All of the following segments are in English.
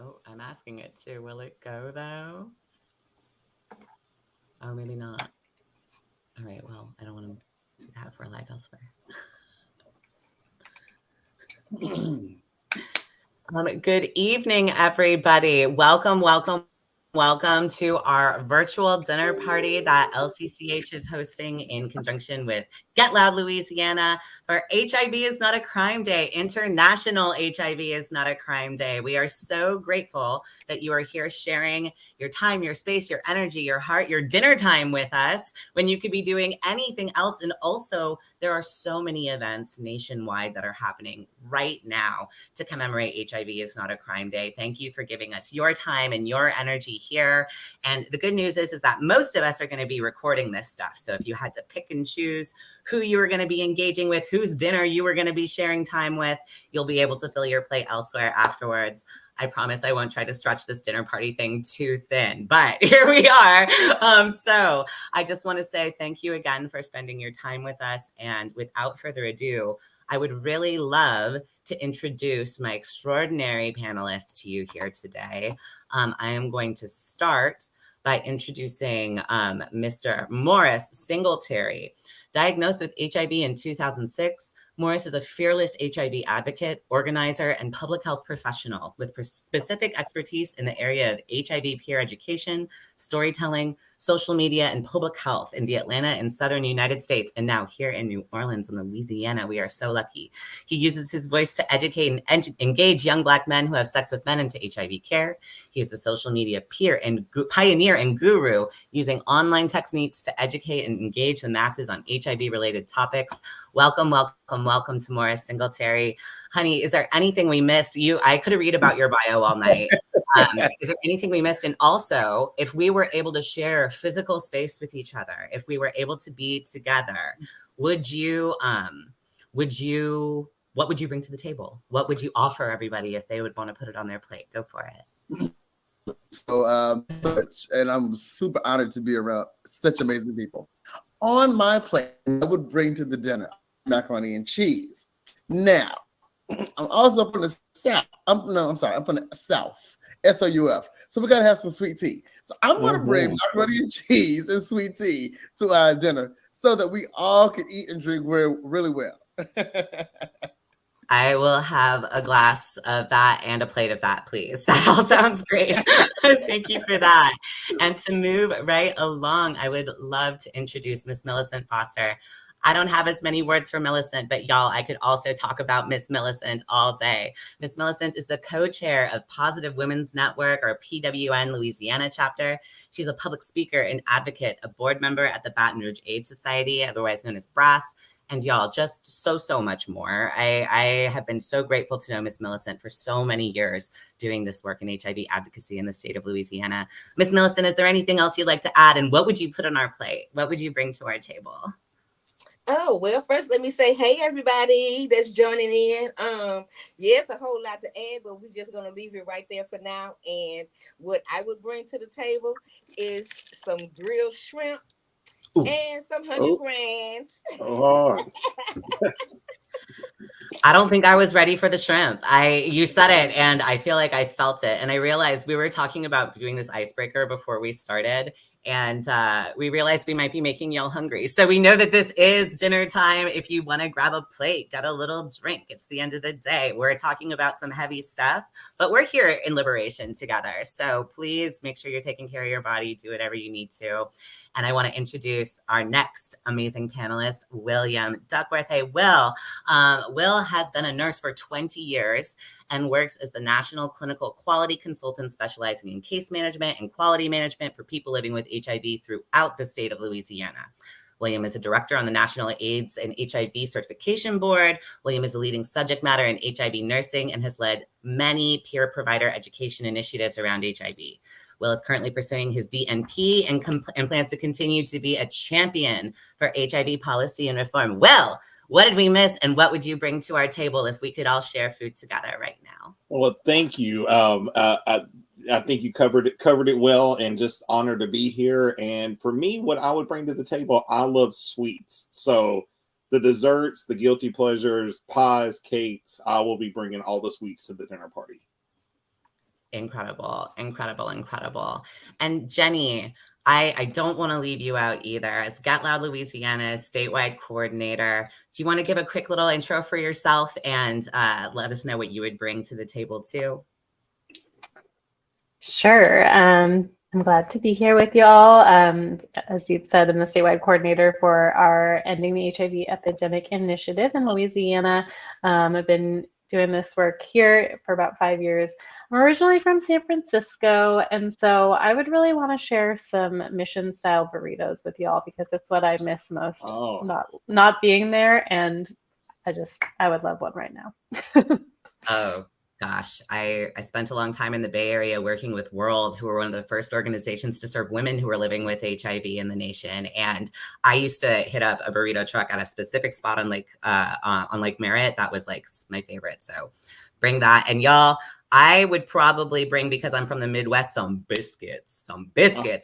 Oh, I'm asking it to. Will it go though? Oh, maybe not. All right. Well, I don't want to do that if we're live elsewhere. Good evening, everybody. Welcome to our virtual dinner party that LCCH is hosting in conjunction with Get Loud Louisiana for HIV is Not a Crime Day, International HIV is Not a Crime Day. We are so grateful that you are here sharing your time, your space, your energy, your heart, your dinner time with us when you could be doing anything else. And also, there are so many events nationwide that are happening right now to commemorate HIV is Not a Crime Day. Thank you for giving us your time and your energy here. And the good news is that most of us are going to be recording this stuff. So if you had to pick and choose who you were going to be engaging with, whose dinner you were going to be sharing time with, you'll be able to fill your plate elsewhere afterwards. I promise I won't try to stretch this dinner party thing too thin, but here we are. So I just want to say thank you again for spending your time with us. And without further ado, I would really love to introduce my extraordinary panelists to you here today. I am going to start by introducing Mr. Morris Singletary. Diagnosed with HIV in 2006, Morris is a fearless HIV advocate, organizer, and public health professional with specific expertise in the area of HIV peer education, storytelling, social media, and public health in the Atlanta and Southern United States, and now here in New Orleans and Louisiana. We are so lucky. He uses his voice to educate and engage young Black men who have sex with men into HIV care. He is a social media pioneer and guru, using online techniques to educate and engage the masses on HIV-related topics. Welcome to Morris Singletary. Honey, is there anything we missed? I could read about your bio all night. Is there anything we missed? And also, if we were able to share physical space with each other, if we were able to be together, what would you bring to the table? What would you offer everybody if they would want to put it on their plate? Go for it. So, and I'm super honored to be around such amazing people. On my plate, I would bring to the dinner macaroni and cheese. Now, I'm also from the South. I'm from the South, SOUF. So we gotta have some sweet tea. So I'm gonna bring macaroni and cheese and sweet tea to our dinner so that we all can eat and drink really well. I will have a glass of that and a plate of that, please. That all sounds great. Thank you for that. And to move right along, I would love to introduce Miss Millicent Foster. I don't have as many words for Millicent, but y'all, I could also talk about Miss Millicent all day. Miss Millicent is the co-chair of Positive Women's Network, or PWN Louisiana chapter. She's a public speaker and advocate, a board member at the Baton Rouge AIDS Society, otherwise known as BRASS. And y'all, just so much more. I have been so grateful to know Miss Millicent for so many years doing this work in HIV advocacy in the state of Louisiana. Miss Millicent, is there anything else you'd like to add? And what would you put on our plate? What would you bring to our table? Oh, well, first let me say, hey, everybody that's joining in. Yes, a whole lot to add, but we're just going to leave it right there for now. And what I would bring to the table is some grilled shrimp. Ooh. And some 100 grands. Oh, I don't think I was ready for the shrimp. You said it, and I feel like I felt it. And I realized we were talking about doing this icebreaker before we started. And we realized we might be making y'all hungry. So we know that this is dinner time. If you want to grab a plate, get a little drink. It's the end of the day. We're talking about some heavy stuff, but we're here in liberation together. So please make sure you're taking care of your body. Do whatever you need to. And I want to introduce our next amazing panelist, William Duckworth. Hey, Will. Will has been a nurse for 20 years and works as the National Clinical Quality Consultant specializing in case management and quality management for people living with HIV throughout the state of Louisiana. William is a director on the National AIDS and HIV Certification Board. William is a leading subject matter in HIV nursing and has led many peer provider education initiatives around HIV. Will is currently pursuing his DNP and plans to continue to be a champion for HIV policy and reform. Will, what did we miss, and what would you bring to our table if we could all share food together right now? Well, thank you. I think you covered it well, and just honored to be here. And for me, what I would bring to the table, I love sweets. So the desserts, the guilty pleasures, pies, cakes, I will be bringing all the sweets to the dinner party. Incredible, incredible, incredible. And Jenny, I don't want to leave you out either. As Get Loud Louisiana's statewide coordinator, do you want to give a quick little intro for yourself and let us know what you would bring to the table too? Sure. I'm glad to be here with y'all. As you've said, I'm the statewide coordinator for our Ending the HIV Epidemic Initiative in Louisiana. I've been doing this work here for about 5 years. I'm originally from San Francisco, and so I would really want to share some mission-style burritos with y'all because it's what I miss most, not being there, and I would love one right now. Oh, gosh. I spent a long time in the Bay Area working with World, who were one of the first organizations to serve women who were living with HIV in the nation. And I used to hit up a burrito truck at a specific spot on Lake Merritt. That was like my favorite. So bring that. And y'all, I would probably bring, because I'm from the Midwest, some biscuits.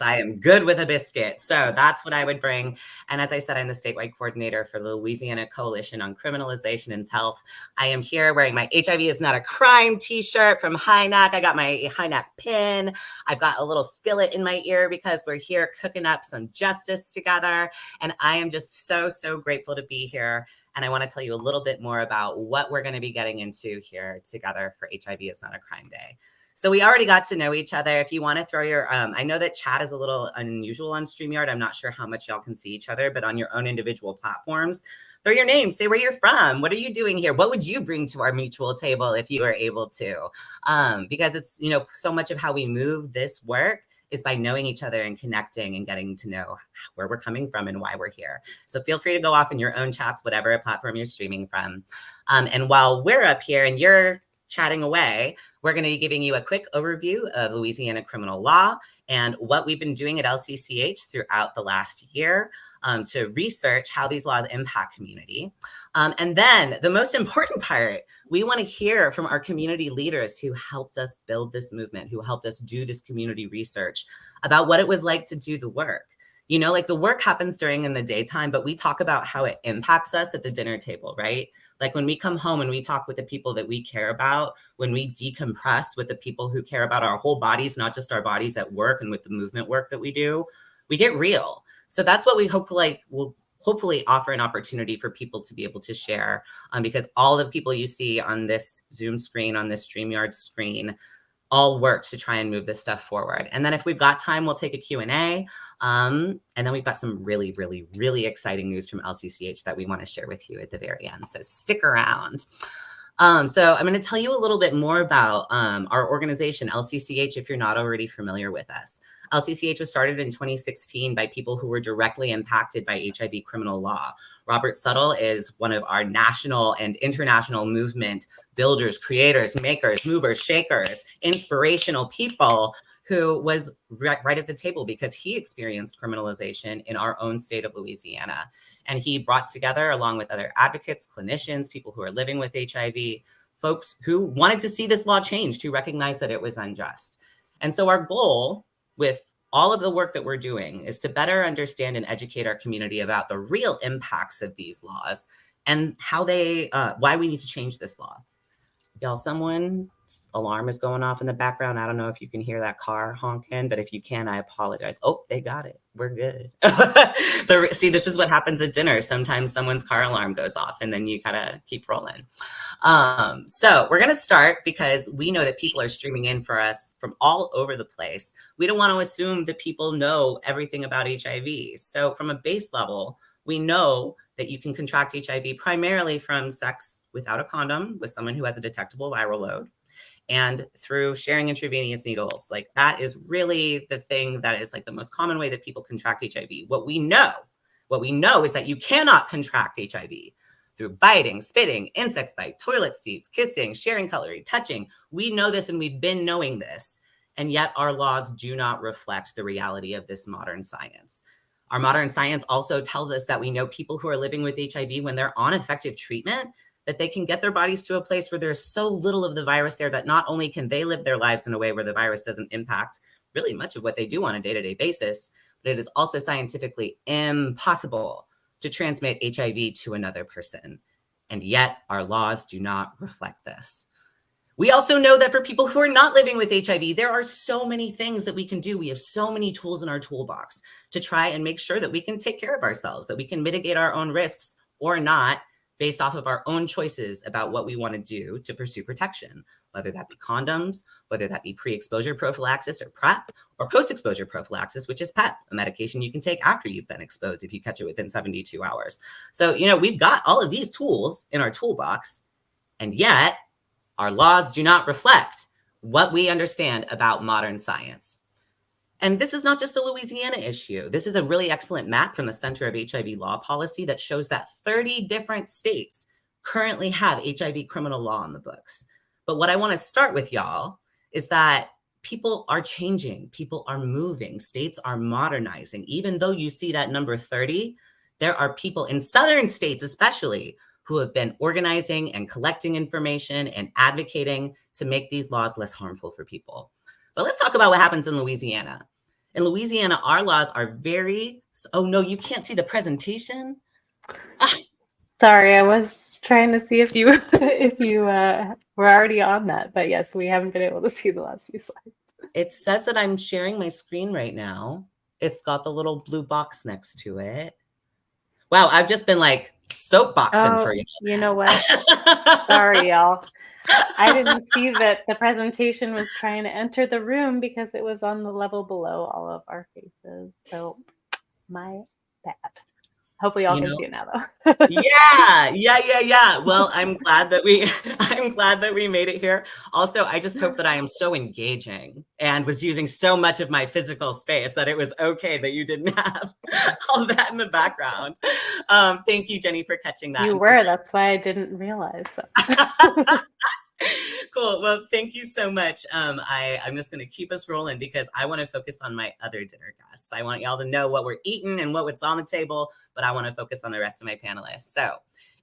I am good with a biscuit. So that's what I would bring. And as I said, I'm the statewide coordinator for the Louisiana Coalition on Criminalization and Health. I am here wearing my HIV is not a crime t-shirt from HINAC. I got my HINAC pin. I've got a little skillet in my ear because we're here cooking up some justice together. And I am just so, so grateful to be here. And I want to tell you a little bit more about what we're going to be getting into here together for HIV is not a crime day. So we already got to know each other. If you want to throw your, I know that chat is a little unusual on StreamYard. I'm not sure how much y'all can see each other, but on your own individual platforms, throw your name, say where you're from. What are you doing here? What would you bring to our mutual table if you were able to? Because it's, so much of how we move this work is by knowing each other and connecting and getting to know where we're coming from and why we're here. So feel free to go off in your own chats, whatever platform you're streaming from. And while we're up here and you're chatting away, we're going to be giving you a quick overview of Louisiana criminal law and what we've been doing at LCCH throughout the last year to research how these laws impact community. And then the most important part, we want to hear from our community leaders who helped us build this movement, who helped us do this community research about what it was like to do the work. Like the work happens in the daytime, but we talk about how it impacts us at the dinner table, right? Like when we come home and we talk with the people that we care about, when we decompress with the people who care about our whole bodies, not just our bodies at work and with the movement work that we do, we get real. So that's what we will hopefully offer an opportunity for people to be able to share, because all the people you see on this Zoom screen, on this StreamYard screen, all work to try and move this stuff forward. And then if we've got time, we'll take a Q&A. And then we've got some really, really, really exciting news from LCCH that we want to share with you at the very end. So stick around. So I'm going to tell you a little bit more about our organization, LCCH, if you're not already familiar with us. LCCH was started in 2016 by people who were directly impacted by HIV criminal law. Robert Suttle is one of our national and international movement builders, creators, makers, movers, shakers, inspirational people who was right at the table because he experienced criminalization in our own state of Louisiana. And he brought together, along with other advocates, clinicians, people who are living with HIV, folks who wanted to see this law changed, who recognized that it was unjust. And so our goal with all of the work that we're doing is to better understand and educate our community about the real impacts of these laws and how why we need to change this law. Y'all, someone's alarm is going off in the background. I don't know if you can hear that car honking, but if you can, I apologize. Oh, they got it. We're good. See, this is what happens at dinner. Sometimes someone's car alarm goes off and then you gotta keep rolling. So we're gonna start because we know that people are streaming in for us from all over the place. We don't want to assume that people know everything about HIV. So from a base level, we know that you can contract HIV primarily from sex without a condom with someone who has a detectable viral load and through sharing intravenous needles. Like that is really the thing that is like the most common way that people contract HIV. What we know is that you cannot contract HIV through biting, spitting, insect bite, toilet seats, kissing, sharing cutlery, touching. We know this and we've been knowing this. And yet our laws do not reflect the reality of this modern science. Our modern science also tells us that we know people who are living with HIV when they're on effective treatment, that they can get their bodies to a place where there's so little of the virus there that not only can they live their lives in a way where the virus doesn't impact really much of what they do on a day-to-day basis, but it is also scientifically impossible to transmit HIV to another person. And yet our laws do not reflect this. We also know that for people who are not living with HIV, there are so many things that we can do. We have so many tools in our toolbox to try and make sure that we can take care of ourselves, that we can mitigate our own risks or not based off of our own choices about what we want to do to pursue protection, whether that be condoms, whether that be pre-exposure prophylaxis or PrEP, or post-exposure prophylaxis, which is PEP, a medication you can take after you've been exposed if you catch it within 72 hours. So, we've got all of these tools in our toolbox, and yet our laws do not reflect what we understand about modern science. And this is not just a Louisiana issue. This is a really excellent map from the Center of HIV Law Policy that shows that 30 different states currently have HIV criminal law on the books. But what I want to start with, y'all, is that people are changing. People are moving. States are modernizing. Even though you see that number 30, there are people in southern states especially who have been organizing and collecting information and advocating to make these laws less harmful for people. But let's talk about what happens in Louisiana. In Louisiana, our laws are very, oh no, you can't see the presentation? Sorry, I was trying to see if you were already on that, but yes, we haven't been able to see the last few slides. It says that I'm sharing my screen right now. It's got the little blue box next to it. Wow, I've just been like soapboxing for you. You know what? Sorry, y'all. I didn't see that the presentation was trying to enter the room because it was on the level below all of our faces. So my bad. Hopefully y'all can see it now though. Yeah. Well, I'm glad that we made it here. Also, I just hope that I am so engaging and was using so much of my physical space that it was okay that you didn't have all that in the background. Thank you, Jenny, for catching that. You were, that's why I didn't realize. Cool. Well, thank you so much. I'm just going to keep us rolling because I want to focus on my other dinner guests. I want y'all to know what we're eating and what's on the table, but I want to focus on the rest of my panelists. So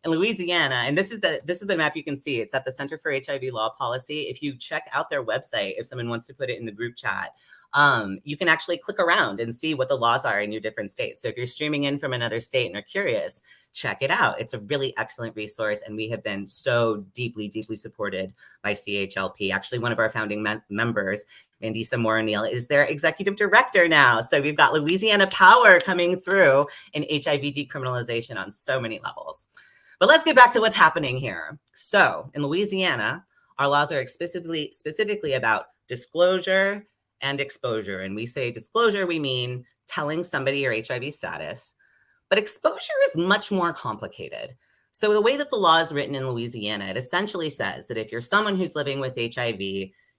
in Louisiana, and this is the map you can see. It's at the Center for HIV Law Policy. If you check out their website, if someone wants to put it in the group chat, you can actually click around and see what the laws are in your different states. So if you're streaming in from another state and are curious, check it out. It's a really excellent resource, and we have been so deeply, deeply supported by CHLP. Actually, one of our founding members, Mandisa Moore-O'Neill, is their executive director now. So we've got Louisiana power coming through in HIV decriminalization on so many levels. But let's get back to what's happening here. So in Louisiana, our laws are specifically about disclosure and exposure. And we say disclosure, we mean telling somebody your HIV status. But exposure is much more complicated. So the way that the law is written in Louisiana, it essentially says that if you're someone who's living with HIV,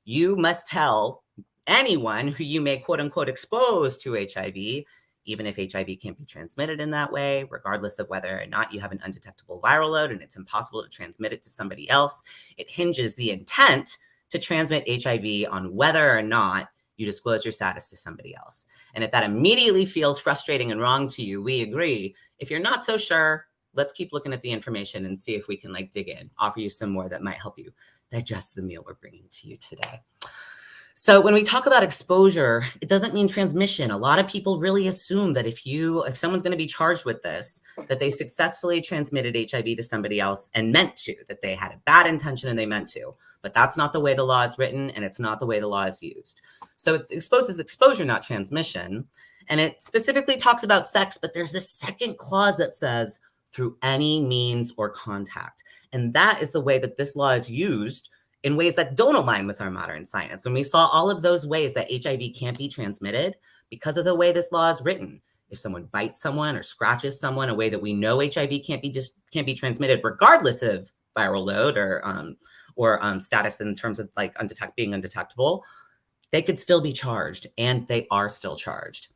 you must tell anyone who you may quote unquote expose to HIV, even if HIV can't be transmitted in that way, regardless of whether or not you have an undetectable viral load and it's impossible to transmit it to somebody else. It hinges the intent to transmit HIV on whether or not you disclose your status to somebody else. And if that immediately feels frustrating and wrong to you, we agree. If you're not so sure, let's keep looking at the information and see if we can dig in, offer you some more that might help you digest the meal we're bringing to you today. So when we talk about exposure, it doesn't mean transmission. A lot of people really assume that if someone's going to be charged with this, that they successfully transmitted HIV to somebody else and meant to, that they had a bad intention and they meant to. But that's not the way the law is written, and it's not the way the law is used. So it exposes exposure, not transmission. And it specifically talks about sex, but there's this second clause that says through any means or contact. And that is the way that this law is used in ways that don't align with our modern science. And we saw all of those ways that HIV can't be transmitted because of the way this law is written. If someone bites someone or scratches someone, a way that we know HIV can't be transmitted regardless of viral load or status in terms of being undetectable, they could still be charged, and they are still charged.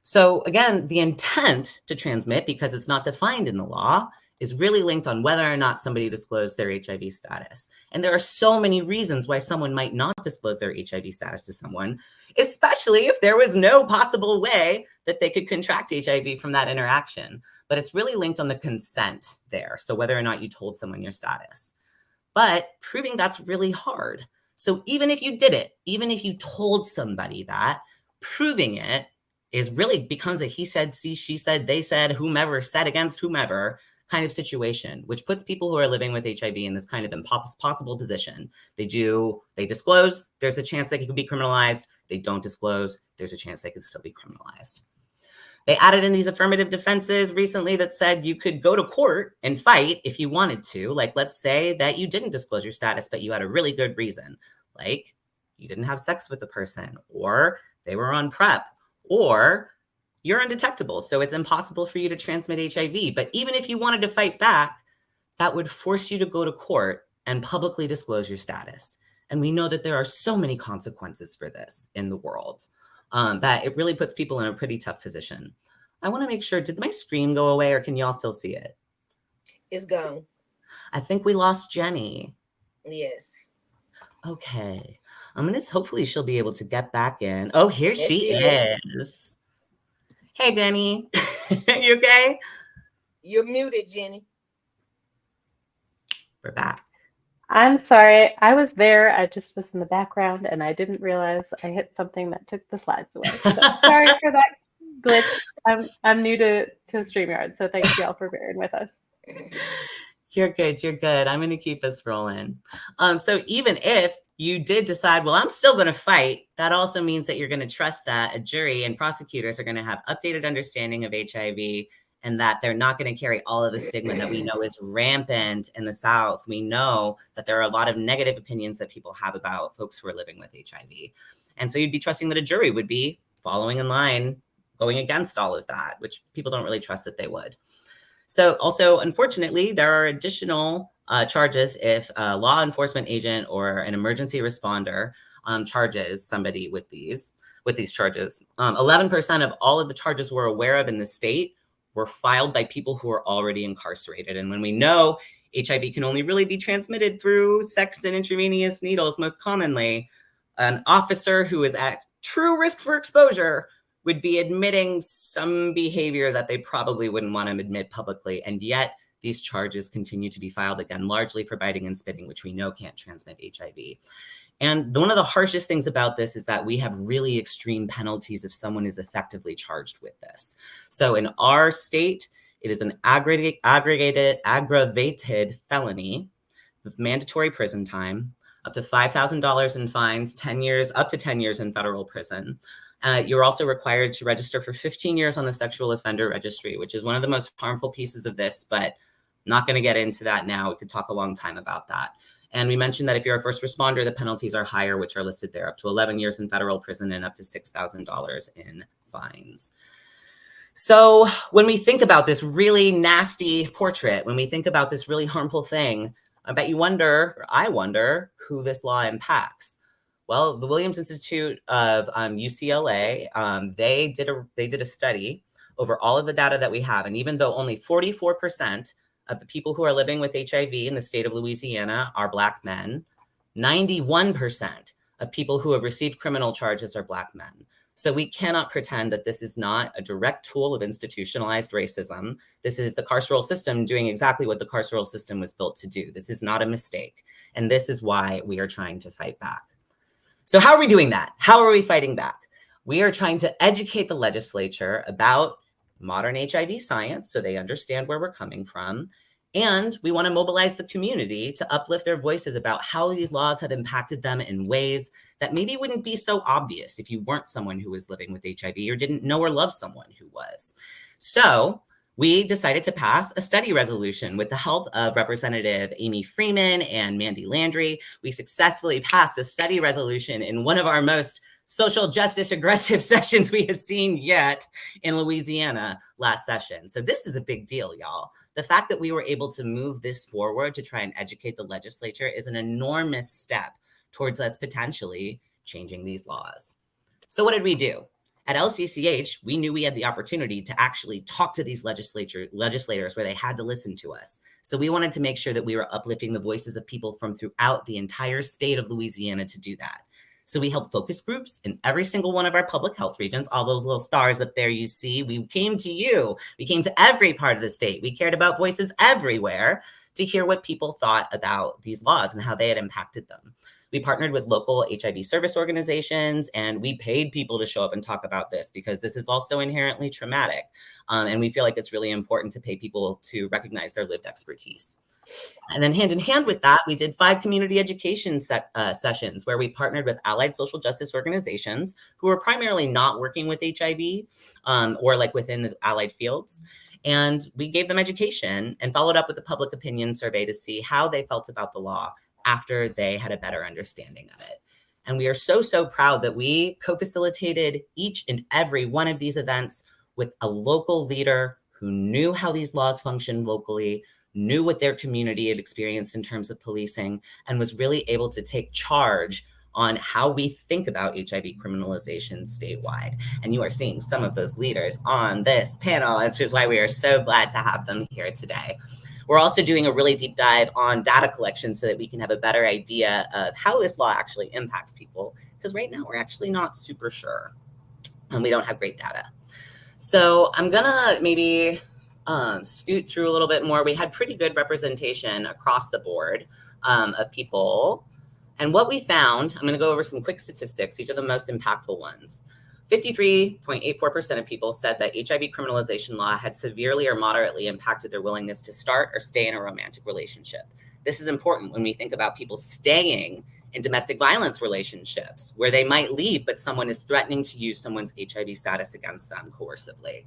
So again, the intent to transmit, because it's not defined in the law, is really linked on whether or not somebody disclosed their HIV status. And there are so many reasons why someone might not disclose their HIV status to someone, especially if there was no possible way that they could contract HIV from that interaction. But it's really linked on the consent there. So whether or not you told someone your status. But proving that's really hard. So even if you did it, even if you told somebody that, proving it becomes a he said, she said, they said, whomever said against whomever, kind of situation, which puts people who are living with HIV in this kind of impossible position. They disclose, there's a chance they could be criminalized. They don't disclose, there's a chance they could still be criminalized. They added in these affirmative defenses recently that said you could go to court and fight if you wanted to. Like, let's say that you didn't disclose your status, but you had a really good reason. Like, you didn't have sex with the person, or they were on PrEP, or you're undetectable, so it's impossible for you to transmit HIV. But even if you wanted to fight back, that would force you to go to court and publicly disclose your status. And we know that there are so many consequences for this in the world that it really puts people in a pretty tough position. I want to make sure, did my screen go away or can y'all still see it? It's gone. I think we lost Jenny. Yes. Okay. Hopefully she'll be able to get back in. Oh, here Yes, she is. Hey, Jenny. You okay? You're muted, Jenny. We're back. I'm sorry. I was there. I just was in the background and I didn't realize I hit something that took the slides away. So sorry for that glitch. I'm new to StreamYard, so thanks y'all for bearing with us. You're good. You're good. I'm going to keep us rolling. So even if you did decide, well, I'm still going to fight, that also means that you're going to trust that a jury and prosecutors are going to have updated understanding of HIV and that they're not going to carry all of the stigma that we know is rampant in the South. We know that there are a lot of negative opinions that people have about folks who are living with HIV. And so you'd be trusting that a jury would be following in line, going against all of that, which people don't really trust that they would. So also, unfortunately, there are additional charges if a law enforcement agent or an emergency responder charges somebody with these charges. 11% of all of the charges we're aware of in the state were filed by people who are already incarcerated. And when we know HIV can only really be transmitted through sex and intravenous needles, most commonly, an officer who is at true risk for exposure would be admitting some behavior that they probably wouldn't want to admit publicly. And yet these charges continue to be filed, again, largely for biting and spitting, which we know can't transmit HIV. And one of the harshest things about this is that we have really extreme penalties if someone is effectively charged with this. So in our state, it is an aggravated felony with mandatory prison time, up to $5,000 in fines, up to 10 years in federal prison. You're also required to register for 15 years on the sexual offender registry, which is one of the most harmful pieces of this, but I'm not going to get into that now. We could talk a long time about that. And we mentioned that if you're a first responder, the penalties are higher, which are listed there, up to 11 years in federal prison and up to $6,000 in fines. So when we think about this really nasty portrait, when we think about this really harmful thing, I wonder who this law impacts. Well, the Williams Institute of UCLA, they did a study over all of the data that we have. And even though only 44% of the people who are living with HIV in the state of Louisiana are Black men, 91% of people who have received criminal charges are Black men. So we cannot pretend that this is not a direct tool of institutionalized racism. This is the carceral system doing exactly what the carceral system was built to do. This is not a mistake. And this is why we are trying to fight back. So how are we doing that? How are we fighting back? We are trying to educate the legislature about modern HIV science so they understand where we're coming from. And we want to mobilize the community to uplift their voices about how these laws have impacted them in ways that maybe wouldn't be so obvious if you weren't someone who was living with HIV or didn't know or love someone who was. So we decided to pass a study resolution with the help of Representative Amy Freeman and Mandy Landry. We successfully passed a study resolution in one of our most social justice aggressive sessions we have seen yet in Louisiana last session. So this is a big deal, y'all. The fact that we were able to move this forward to try and educate the legislature is an enormous step towards us potentially changing these laws. So what did we do? At LCCH, we knew we had the opportunity to actually talk to these legislators where they had to listen to us. So we wanted to make sure that we were uplifting the voices of people from throughout the entire state of Louisiana to do that. So we held focus groups in every single one of our public health regions, all those little stars up there you see. We came to you. We came to every part of the state. We cared about voices everywhere to hear what people thought about these laws and how they had impacted them. We partnered with local HIV service organizations, and we paid people to show up and talk about this because this is also inherently traumatic. And we feel like it's really important to pay people to recognize their lived expertise. And then hand in hand with that, we did 5 community education sessions where we partnered with allied social justice organizations who were primarily not working with HIV or like within the allied fields. And we gave them education and followed up with a public opinion survey to see how they felt about the law after they had a better understanding of it. And we are so, so proud that we co-facilitated each and every one of these events with a local leader who knew how these laws functioned locally, knew what their community had experienced in terms of policing, and was really able to take charge on how we think about HIV criminalization statewide. And you are seeing some of those leaders on this panel, which is why we are so glad to have them here today. We're also doing a really deep dive on data collection so that we can have a better idea of how this law actually impacts people, because right now we're actually not super sure, and we don't have great data. So I'm gonna maybe scoot through a little bit more. We had pretty good representation across the board of people. And what we found, I'm going to go over some quick statistics. These are the most impactful ones. 53.84% of people said that HIV criminalization law had severely or moderately impacted their willingness to start or stay in a romantic relationship. This is important when we think about people staying in domestic violence relationships where they might leave, but someone is threatening to use someone's HIV status against them coercively.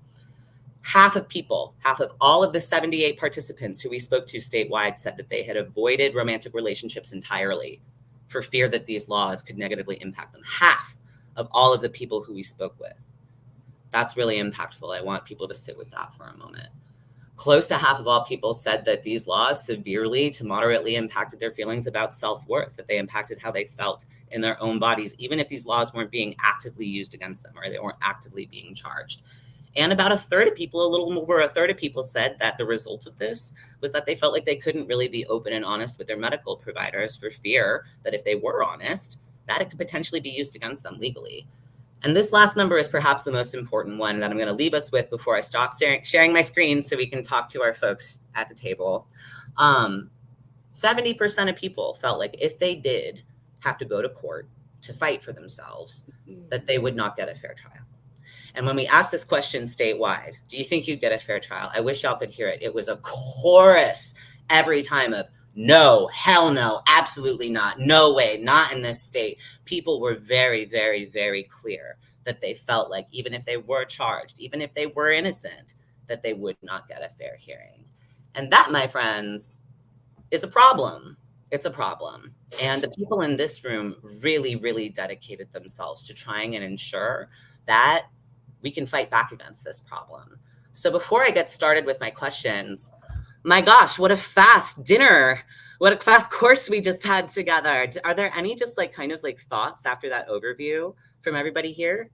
Half of all of the 78 participants who we spoke to statewide said that they had avoided romantic relationships entirely for fear that these laws could negatively impact them. Half of all of the people who we spoke with. That's really impactful. I want people to sit with that for a moment. Close to half of all people said that these laws severely to moderately impacted their feelings about self-worth, that they impacted how they felt in their own bodies, even if these laws weren't being actively used against them or they weren't actively being charged. And about a third of people, a little over a third of people said that the result of this was that they felt like they couldn't really be open and honest with their medical providers for fear that if they were honest, that it could potentially be used against them legally. And this last number is perhaps the most important one that I'm going to leave us with before I stop sharing my screen so we can talk to our folks at the table. 70% of people felt like if they did have to go to court to fight for themselves, that they would not get a fair trial. And when we asked this question statewide, do you think you'd get a fair trial? I wish y'all could hear it. It was a chorus every time of no, hell no, absolutely not, no way, not in this state. People were very, very, very clear that they felt like even if they were charged, even if they were innocent, that they would not get a fair hearing. And that, my friends, is a problem. It's a problem. And the people in this room really, really dedicated themselves to trying and ensure that we can fight back against this problem. So before I get started with my questions, my gosh, what a fast dinner. What a fast course we just had together. Are there any just like kind of like thoughts after that overview from everybody here?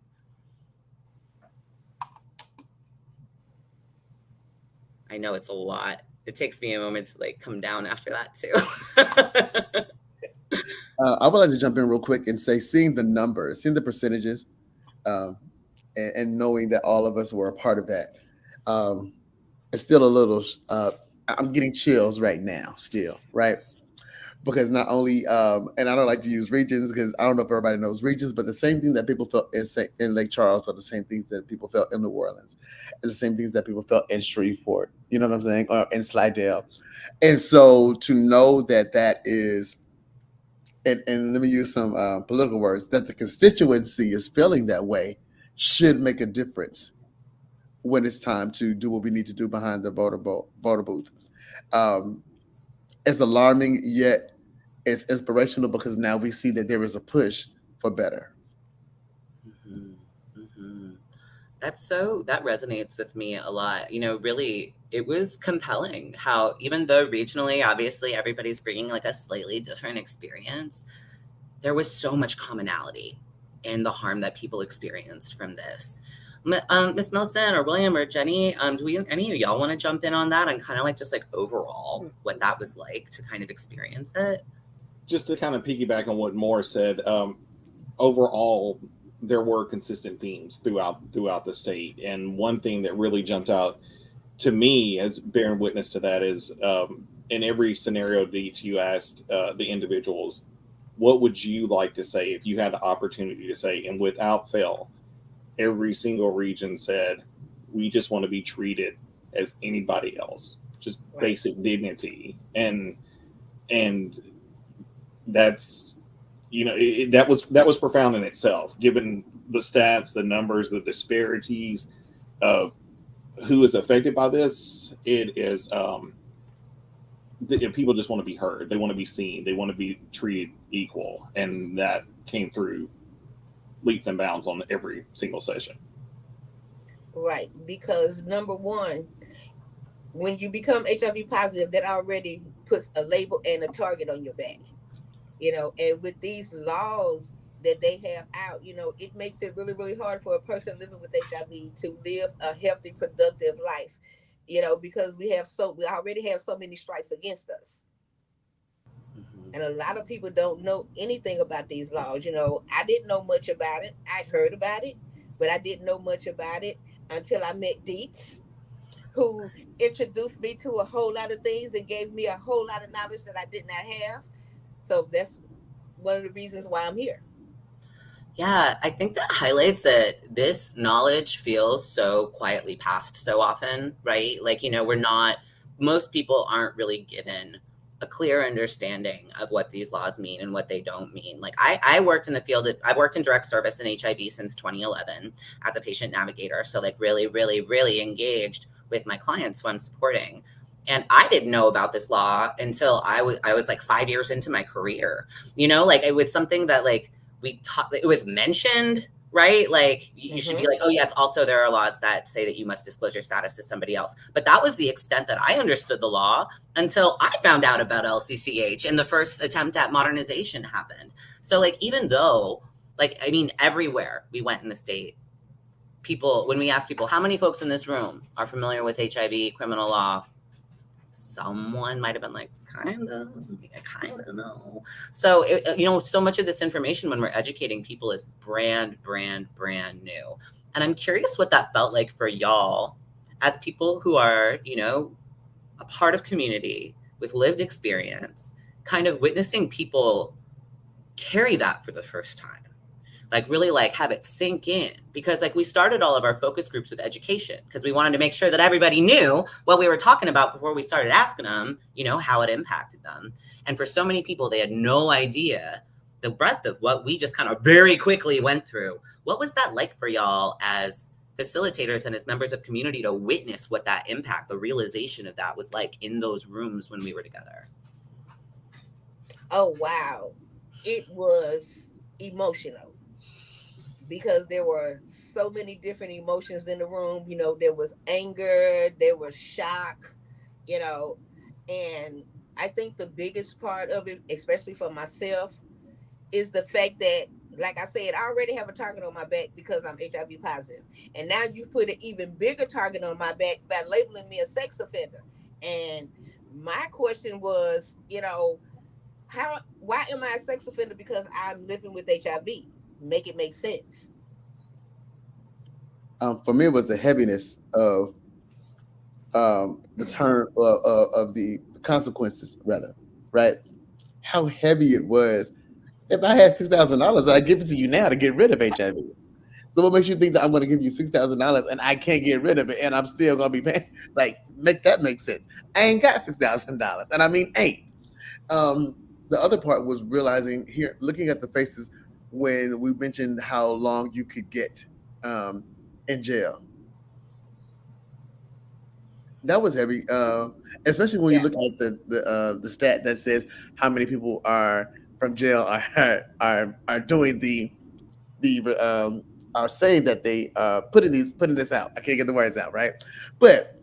I know it's a lot. It takes me a moment to like come down after that too. I would like to jump in real quick and say, seeing the numbers, seeing the percentages, and knowing that all of us were a part of that, it's still a little, I'm getting chills right now still, right? Because not only, and I don't like to use regions because I don't know if everybody knows regions, but the same thing that people felt in Lake Charles are the same things that people felt in New Orleans. It's the same things that people felt in Shreveport, you know what I'm saying? Or in Slidell. And so to know that that is, and let me use some political words, that the constituency is feeling that way should make a difference when it's time to do what we need to do behind the voter booth. It's alarming, yet it's inspirational because now we see that there is a push for better. Mm-hmm. Mm-hmm. That resonates with me a lot. You know, really, it was compelling how even though regionally, obviously, everybody's bringing like a slightly different experience, there was so much commonality in the harm that people experienced from this. Ms. Milson or William or Jenny, do any of y'all want to jump in on that and kind of like just like overall what that was like to kind of experience it? Just to kind of piggyback on what Moore said, overall, there were consistent themes throughout the state. And one thing that really jumped out to me as bearing witness to that is in every scenario that you asked the individuals, what would you like to say if you had the opportunity to say, and without fail, every single region said, we just want to be treated as anybody else, just basic dignity. And that's, that was profound in itself, given the stats, the numbers, the disparities of who is affected by this. It is, people just want to be heard. They want to be seen. They want to be treated equal. And that came through leaps and bounds on every single session. Right. Because number one, when you become HIV positive, that already puts a label and a target on your back. And with these laws that they have out, it makes it really, really hard for a person living with HIV to live a healthy, productive life, because we already have so many strikes against us. And a lot of people don't know anything about these laws. I didn't know much about it. I heard about it, but I didn't know much about it until I met Deets, who introduced me to a whole lot of things and gave me a whole lot of knowledge that I did not have. So that's one of the reasons why I'm here. Yeah, I think that highlights that this knowledge feels so quietly passed so often, right? Like, most people aren't really given a clear understanding of what these laws mean and what they don't mean. Like I worked in the field, I've worked in direct service in HIV since 2011 as a patient navigator. So like really, really, really engaged with my clients who I'm supporting. And I didn't know about this law until I was like 5 years into my career. Like it was something that like it was mentioned, right? Like you should be like, oh yes, also there are laws that say that you must disclose your status to somebody else. But that was the extent that I understood the law until I found out about LCCH and the first attempt at modernization happened. So like, even though, like, I mean, everywhere we went in the state, when we asked people, how many folks in this room are familiar with HIV criminal law? Someone might have been like, kind of know. So, so much of this information when we're educating people is brand new. And I'm curious what that felt like for y'all as people who are, a part of community with lived experience, kind of witnessing people carry that for the first time. Like really like have it sink in, because like we started all of our focus groups with education because we wanted to make sure that everybody knew what we were talking about before we started asking them, how it impacted them. And for so many people, they had no idea the breadth of what we just kind of very quickly went through. What was that like for y'all as facilitators and as members of community to witness what that impact, the realization of that was like in those rooms when we were together? Oh, wow. It was emotional, because there were so many different emotions in the room. There was anger, there was shock, and I think the biggest part of it, especially for myself, is the fact that, like I said, I already have a target on my back because I'm HIV positive. And now you've put an even bigger target on my back by labeling me a sex offender. And my question was, why am I a sex offender? Because I'm living with HIV. Make it make sense. For me, it was the heaviness of the turn of the consequences, rather, right? How heavy it was. If I had $6,000, I'd give it to you now to get rid of HIV. So what makes you think that I'm going to give you $6,000 and I can't get rid of it and I'm still going to be paying? Like, make that make sense. I ain't got $6,000, and I mean ain't. The other part was realizing here, looking at the faces when we mentioned how long you could get in jail. That was heavy, especially when you look at the stat that says how many people are from jail are doing are saying that they putting this out. I can't get the words out, right? But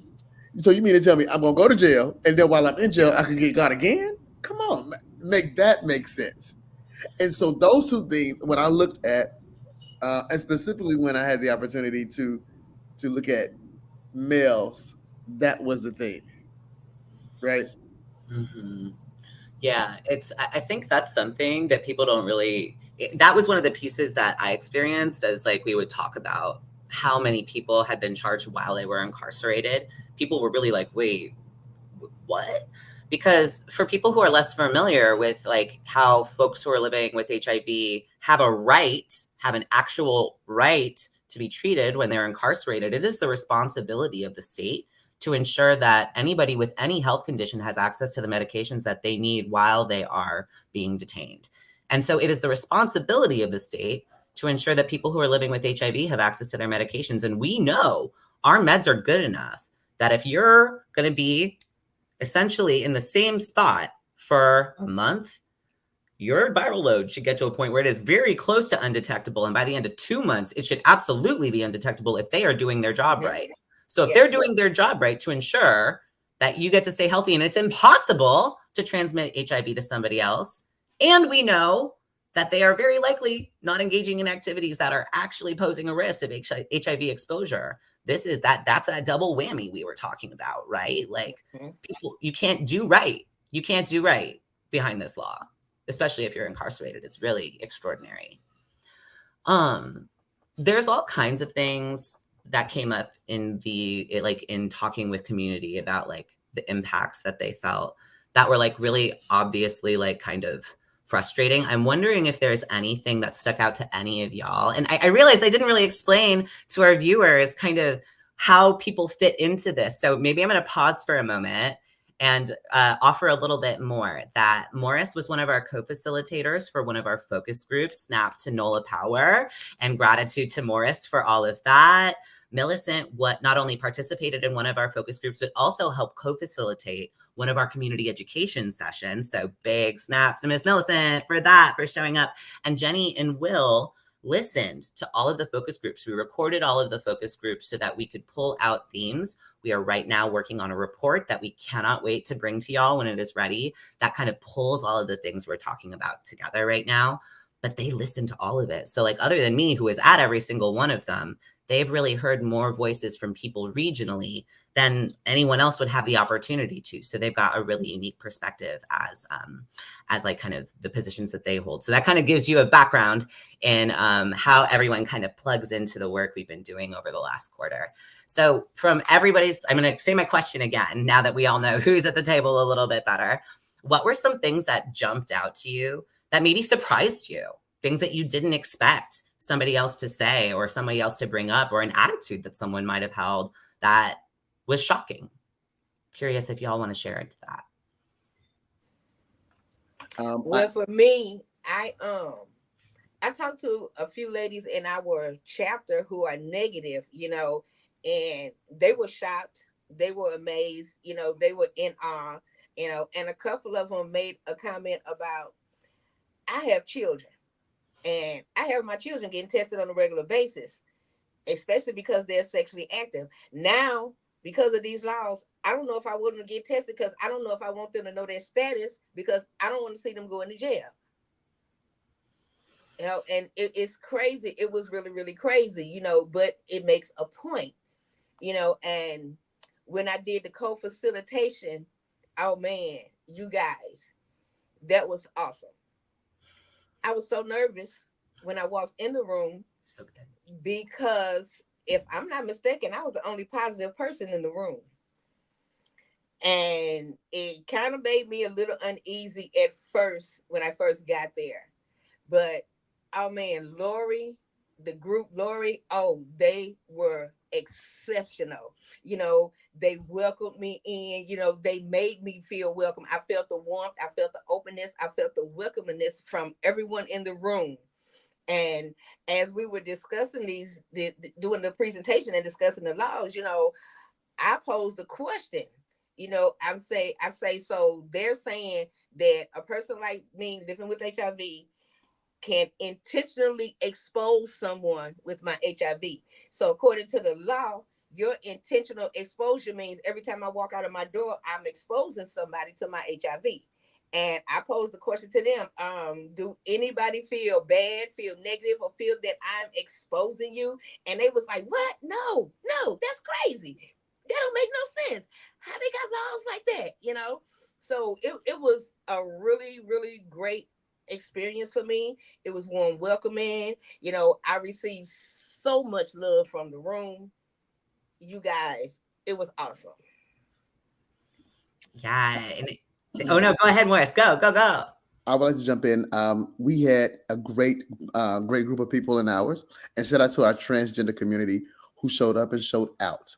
so you mean to tell me I'm gonna go to jail and then while I'm in jail I can get caught again? Come on, make that make sense. And so those two things, when I looked at, and specifically when I had the opportunity to look at males, that was the thing, right? Mm-hmm. Yeah, I think that's something that people don't really, that was one of the pieces that I experienced as like we would talk about how many people had been charged while they were incarcerated. People were really like, wait, what? Because for people who are less familiar with like how folks who are living with HIV have an actual right to be treated when they're incarcerated, it is the responsibility of the state to ensure that anybody with any health condition has access to the medications that they need while they are being detained. And so it is the responsibility of the state to ensure that people who are living with HIV have access to their medications. And we know our meds are good enough that if you're going to be essentially in the same spot for a month, your viral load should get to a point where it is very close to undetectable. And by the end of 2 months, it should absolutely be undetectable if they are doing their job right. So if they're doing their job right to ensure that you get to stay healthy, and it's impossible to transmit HIV to somebody else, and we know that they are very likely not engaging in activities that are actually posing a risk of HIV exposure. That's that double whammy we were talking about, right? Like people, you can't do right. You can't do right behind this law, especially if you're incarcerated. It's really extraordinary. There's all kinds of things that came up in in talking with community about like the impacts that they felt that were like really obviously like kind of frustrating. I'm wondering if there's anything that stuck out to any of y'all. And I realized I didn't really explain to our viewers kind of how people fit into this. So maybe I'm going to pause for a moment and offer a little bit more. That Morris was one of our co-facilitators for one of our focus groups, Snap to NOLA Power, and gratitude to Morris for all of that. Millicent not only participated in one of our focus groups, but also helped co-facilitate one of our community education sessions. So big snaps to Miss Millicent for that, for showing up. And Jenny and Will listened to all of the focus groups. We recorded all of the focus groups so that we could pull out themes. We are right now working on a report that we cannot wait to bring to y'all when it is ready. That kind of pulls all of the things we're talking about together right now. But they listened to all of it. So like other than me, who is at every single one of them, they've really heard more voices from people regionally than anyone else would have the opportunity to. So they've got a really unique perspective as like kind of the positions that they hold. So that kind of gives you a background in how everyone kind of plugs into the work we've been doing over the last quarter. So from everybody's, I'm going to say my question again, now that we all know who's at the table a little bit better. What were some things that jumped out to you that maybe surprised you? Things that you didn't expect somebody else to say or somebody else to bring up, or an attitude that someone might have held that was shocking. Curious if y'all want to share into that. Well, for me, I talked to a few ladies in our chapter who are negative, and they were shocked. They were amazed, they were in awe, and a couple of them made a comment about, I have children and I have my children getting tested on a regular basis, especially because they're sexually active. Now, because of these laws, I don't know if I wouldn't get tested because I don't know if I want them to know their status, because I don't want to see them go into jail. And it's crazy. It was really, really crazy, but it makes a point, and when I did the co-facilitation, oh man, you guys, that was awesome. I was so nervous when I walked in the room because if I'm not mistaken, I was the only positive person in the room. And it kind of made me a little uneasy at first when I first got there. But, oh man, Lori, the group Lori, oh, they were exceptional. They welcomed me in, they made me feel welcome. I felt the warmth, I felt the openness, I felt the welcomingness from everyone in the room. And as we were discussing doing the presentation and discussing the laws, I posed the question. I say, so they're saying that a person like me living with HIV can intentionally expose someone with my HIV. So according to the law, your intentional exposure means every time I walk out of my door, I'm exposing somebody to my HIV. And I posed the question to them, do anybody feel bad, feel negative, or feel that I'm exposing you? And they was like, what? No, that's crazy. That don't make no sense. How they got laws like that, So it was a really, really great experience for me. It was warm welcoming. I received so much love from the room. You guys, it was awesome. Yeah, and Oh no, go ahead, Morris. Go, go, go. I would like to jump in. We had a great group of people in ours, and shout out to our transgender community who showed up and showed out.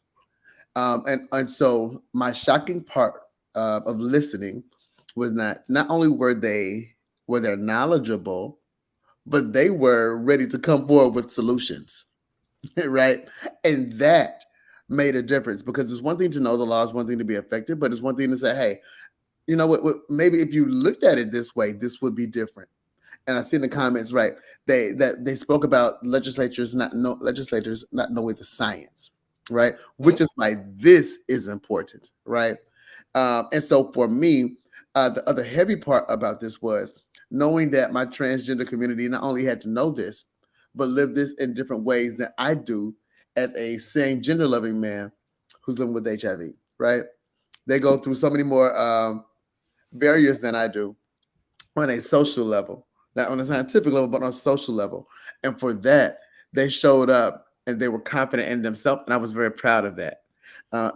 And so my shocking part of listening was not only were they knowledgeable, but they were ready to come forward with solutions, right? And that made a difference, because it's one thing to know the law, is one thing to be effective, but it's one thing to say, hey, you know what, maybe if you looked at it this way, this would be different. And I see in the comments, right, they spoke about legislators not knowing the science, right? Which is why this is important, right? And so for me, the other heavy part about this was knowing that my transgender community not only had to know this, but live this in different ways than I do as a same gender loving man who's living with HIV, right? They go through so many more barriers than I do on a social level, not on a scientific level, but on a social level. And for that, they showed up and they were confident in themselves. And I was very proud of that.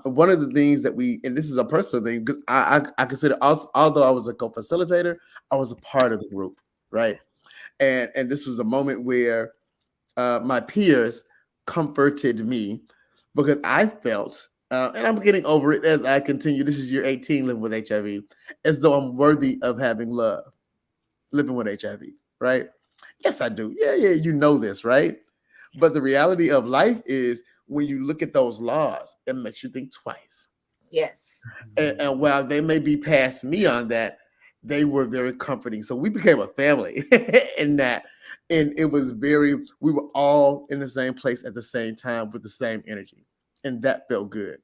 One of the things that and this is a personal thing, because I consider, although I was a co-facilitator, I was a part of the group, right? And this was a moment where my peers comforted me, because I felt, and I'm getting over it as I continue, this is year 18 living with HIV, as though I'm worthy of having love, living with HIV, right? Yes, I do. Yeah, you know this, right? But the reality of life is, when you look at those laws, it makes you think twice. Yes. And while they may be past me on that, they were very comforting. So we became a family in that. And it was we were all in the same place at the same time with the same energy. And that felt good.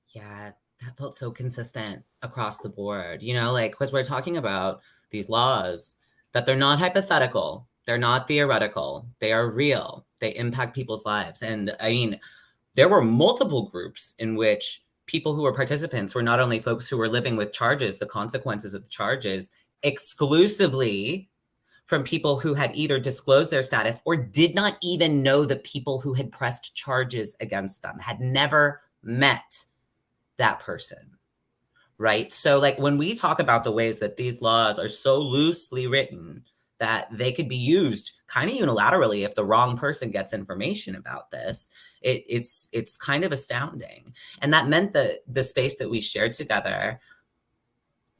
Yeah, that felt so consistent across the board, like, because we're talking about these laws, that they're not hypothetical, they're not theoretical, they are real, they impact people's lives. And I mean, there were multiple groups in which people who were participants were not only folks who were living with charges, the consequences of the charges, exclusively from people who had either disclosed their status or did not even know the people who had pressed charges against them, had never met that person, right? So like, when we talk about the ways that these laws are so loosely written that they could be used kind of unilaterally if the wrong person gets information about this, it's kind of astounding. And that meant that the space that we shared together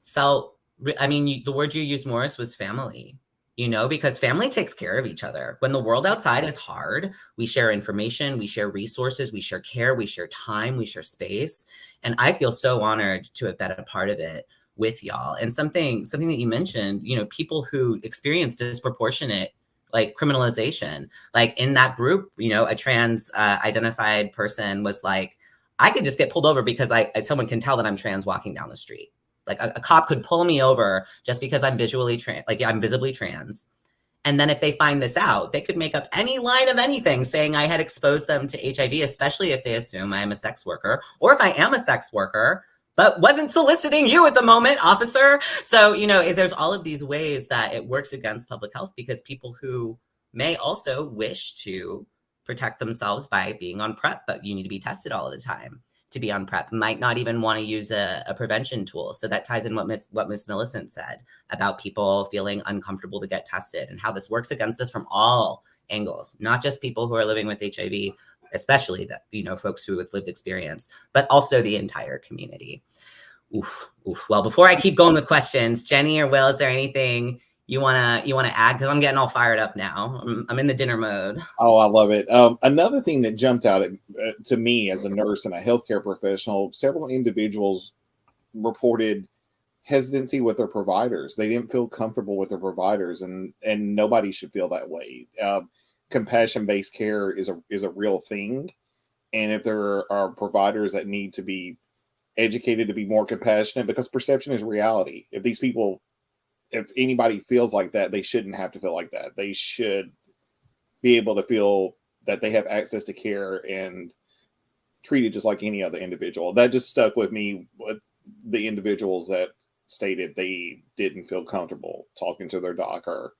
felt, the word you used, Morris, was family. Because family takes care of each other. When the world outside is hard, we share information, we share resources, we share care, we share time, we share space. And I feel so honored to have been a part of it with y'all. And something that you mentioned, people who experience disproportionate like criminalization, like in that group, a trans identified person was like, I could just get pulled over because someone can tell that I'm trans walking down the street. Like a cop could pull me over just because I'm visibly trans. And then if they find this out, they could make up any line of anything saying I had exposed them to HIV, especially if they assume I am a sex worker, or if I am a sex worker, but wasn't soliciting you at the moment, officer. So, there's all of these ways that it works against public health, because people who may also wish to protect themselves by being on PrEP, but you need to be tested all the time to be on PrEP, might not even want to use a prevention tool. So that ties in what Miss Millicent said about people feeling uncomfortable to get tested, and how this works against us from all angles, not just people who are living with HIV, especially folks who with lived experience, but also the entire community. Oof. Well, before I keep going with questions, Jenny or Will, is there anything you wanna add? Because I'm getting all fired up now. I'm in the dinner mode. Oh, I love it. Another thing that jumped out to me as a nurse and a healthcare professional, several individuals reported hesitancy with their providers. They didn't feel comfortable with their providers, and nobody should feel that way. Compassion-based care is a real thing, and if there are providers that need to be educated to be more compassionate, because perception is reality. If anybody feels like that, they shouldn't have to feel like that. They should be able to feel that they have access to care and treated just like any other individual. That just stuck with me, with the individuals that stated they didn't feel comfortable talking to their doc or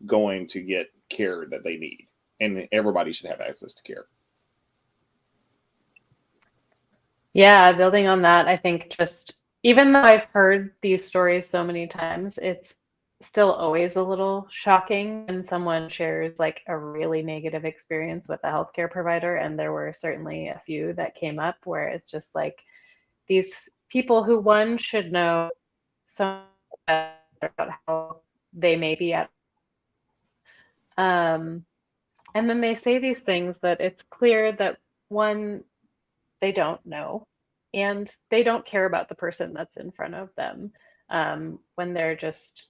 going to get care that they need. And everybody should have access to care. Yeah, building on that, I think just even though I've heard these stories so many times, it's still always a little shocking when someone shares like a really negative experience with a healthcare provider. And there were certainly a few that came up where it's just like these people who one should know so much about how they may be at and then they say these things that it's clear that one, they don't know, and they don't care about the person that's in front of them when they're just,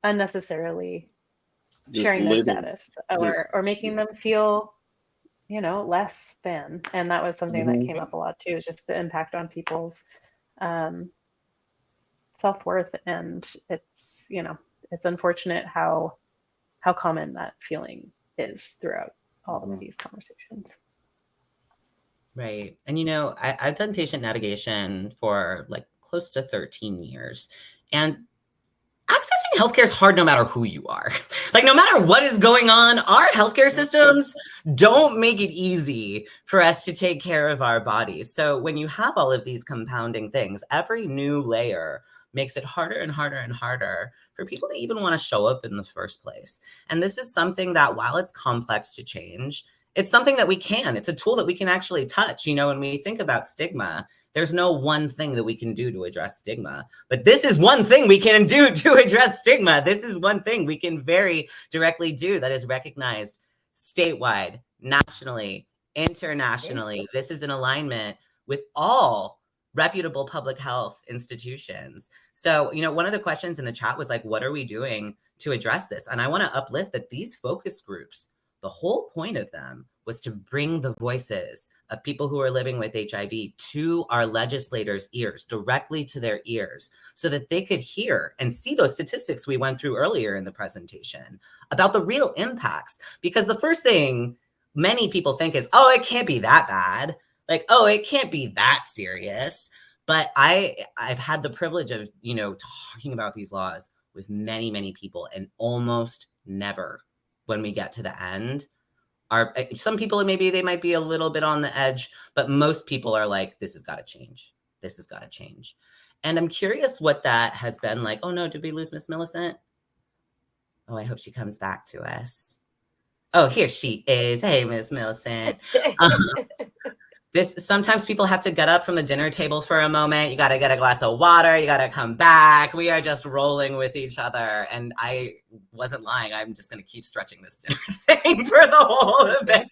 unnecessarily Just sharing their living, status just or making them feel, less than. And that was something that Mhm. came up a lot too, is just the impact on people's um, self-worth. And it's unfortunate how common that feeling is throughout all of these conversations. Right. And I've done patient navigation for like close to 13 years. And accessing healthcare is hard no matter who you are. Like, no matter what is going on, our healthcare systems don't make it easy for us to take care of our bodies. So when you have all of these compounding things, every new layer makes it harder and harder and harder for people to even want to show up in the first place. And this is something that, while it's complex to change, it's something that it's a tool that we can actually touch. When we think about stigma, there's no one thing that we can do to address stigma, but this is one thing we can do to address stigma. This is one thing we can very directly do that is recognized statewide, nationally, internationally. This is in alignment with all reputable public health institutions. So, one of the questions in the chat was like, what are we doing to address this? And I want to uplift that these focus groups, the whole point of them was to bring the voices of people who are living with HIV to our legislators' ears, directly to their ears, so that they could hear and see those statistics we went through earlier in the presentation about the real impacts. Because the first thing many people think is, oh, it can't be that bad. Like, oh, it can't be that serious. But I've had the privilege of, talking about these laws with many, many people, and almost never, when we get to the end, some people, maybe they might be a little bit on the edge, but most people are like, this has got to change. This has got to change. And I'm curious what that has been like. Oh no, did we lose Miss Millicent? Oh, I hope she comes back to us. Oh, here she is. Hey, Miss Millicent. Sometimes people have to get up from the dinner table for a moment. You got to get a glass of water. You got to come back. We are just rolling with each other. And I wasn't lying. I'm just going to keep stretching this dinner thing for the whole event.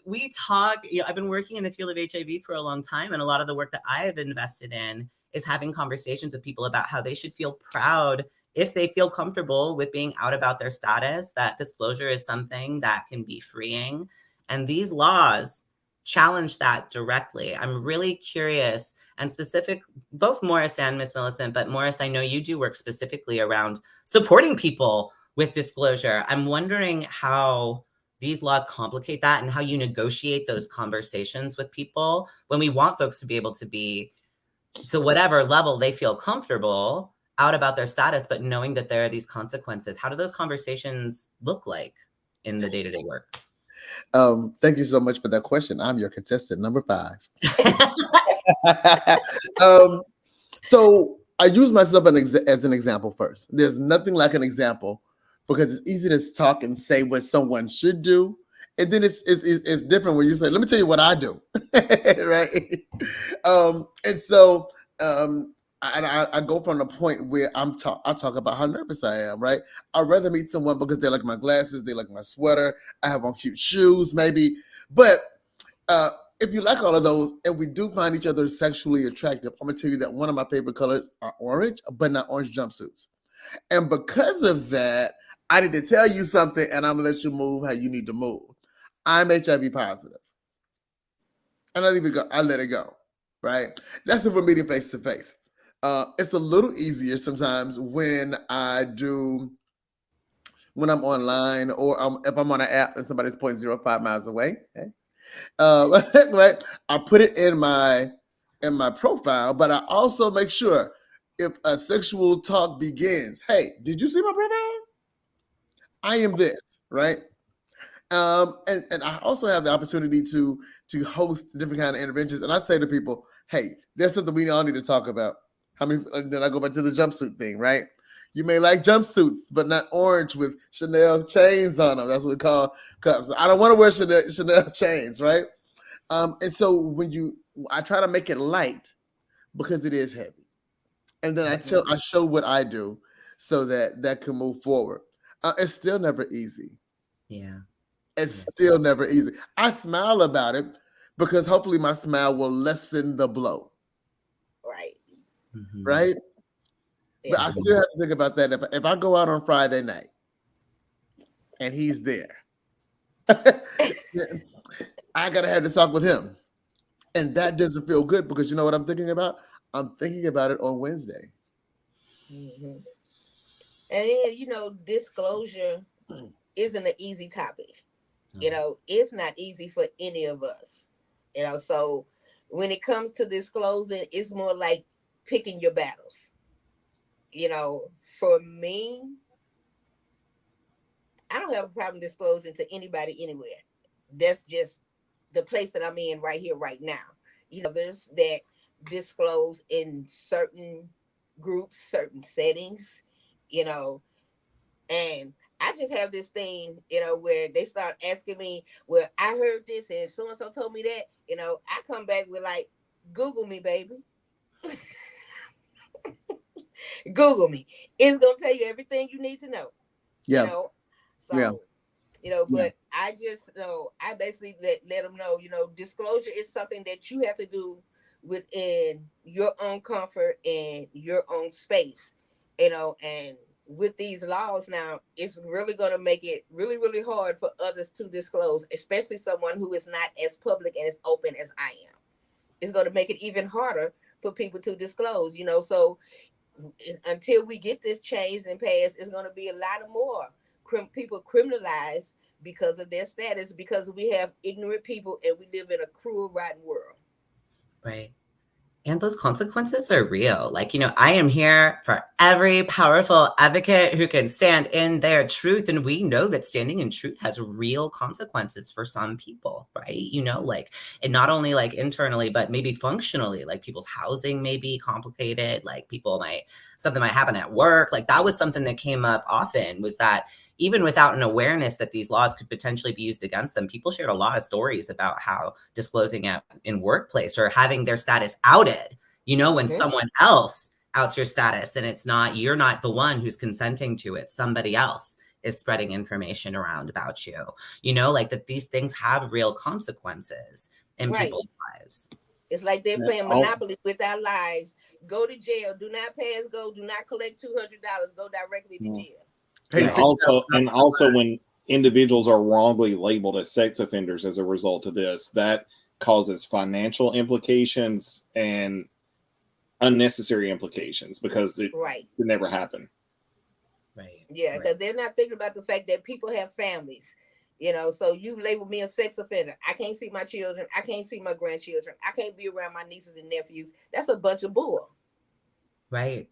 We talk, I've been working in the field of HIV for a long time. And a lot of the work that I have invested in is having conversations with people about how they should feel proud if they feel comfortable with being out about their status. That disclosure is something that can be freeing. And these laws challenge that directly. I'm really curious and specific, both Morris and Miss Millicent, but Morris, I know you do work specifically around supporting people with disclosure. I'm wondering how these laws complicate that and how you negotiate those conversations with people when we want folks to be able to be, to whatever level they feel comfortable, out about their status, but knowing that there are these consequences. How do those conversations look like in the day-to-day work? Thank you so much for that question. I'm your contestant number 5. So I use myself as an example first. There's nothing like an example, because it's easy to talk and say what someone should do, and then it's different when you say, "Let me tell you what I do," right? And so I go from the point where I talk about how nervous I am, right? I'd rather meet someone because they like my glasses, they like my sweater, I have on cute shoes, maybe. But if you like all of those and we do find each other sexually attractive, I'm gonna tell you that one of my favorite colors are orange, but not orange jumpsuits. And because of that, I need to tell you something, and I'm gonna let you move how you need to move. I'm HIV positive. And I let it go, right? That's if we're meeting face to face. It's a little easier sometimes when I'm online, or if I'm on an app and somebody's 0.05 miles away. Okay? Right? I put it in my profile, but I also make sure if a sexual talk begins, hey, did you see my profile? I am this, right? And I also have the opportunity to to host different kind of interventions. And I say to people, hey, there's something we all need to talk about. How many? And then I go back to the jumpsuit thing, right? You may like jumpsuits, but not orange with Chanel chains on them. That's what we call cups. I don't want to wear Chanel chains, right? And so I try to make it light because it is heavy. And then I show what I do so that can move forward. It's still never easy. Yeah. It's still never easy. I smile about it because hopefully my smile will lessen the blow. Right. Mm-hmm. Right? Yeah. But I still have to think about that. If I go out on Friday night and he's there, I got to have this talk with him. And that doesn't feel good because you know what I'm thinking about? I'm thinking about it on Wednesday. Mm-hmm. And then, you know, disclosure isn't an easy topic. No. You know, it's not easy for any of us. You know, so when it comes to disclosing, it's more like picking your battles. You know, for me, I don't have a problem disclosing to anybody anywhere. That's just the place that I'm in right here, right now. You know, there's that disclose in certain groups, certain settings, you know, and I just have this thing, you know, where they start asking me, well, I heard this and so told me that, you know, I come back with like, Google me, baby. Google me. It's going to tell you everything you need to know. Yeah. You know, so, Yeah. you know, but I just, you know, I basically let them know, you know, disclosure is something that you have to do within your own comfort and your own space, you know, and with these laws now, it's really going to make it really, really hard for others to disclose, especially someone who is not as public and as open as I am. It's going to make it even harder for people to disclose, you know, so until we get this changed and passed, it's going to be a lot of more people criminalized because of their status, because we have ignorant people and we live in a cruel, rotten world. Right. And those consequences are real. Like, you know, I am here for every powerful advocate who can stand in their truth. And we know that standing in truth has real consequences for some people, right? You know, like, and not only like internally, but maybe functionally, like people's housing may be complicated. Like something might happen at work. Like that was something that came up often, was that even without an awareness that these laws could potentially be used against them, people shared a lot of stories about how disclosing in workplace or having their status outed, you know, when someone else outs your status and you're not the one who's consenting to it, somebody else is spreading information around about you, you know, like that these things have real consequences in people's lives. It's like they're playing Monopoly with our lives. Go to jail. Do not pass go. Do not collect $200. Go directly to jail. And also when individuals are wrongly labeled as sex offenders as a result of this, that causes financial implications and unnecessary implications because it could never happen. Right. Yeah, because they're not thinking about the fact that people have families. You know, so you labeled me a sex offender. I can't see my children. I can't see my grandchildren. I can't be around my nieces and nephews. That's a bunch of bull. Right.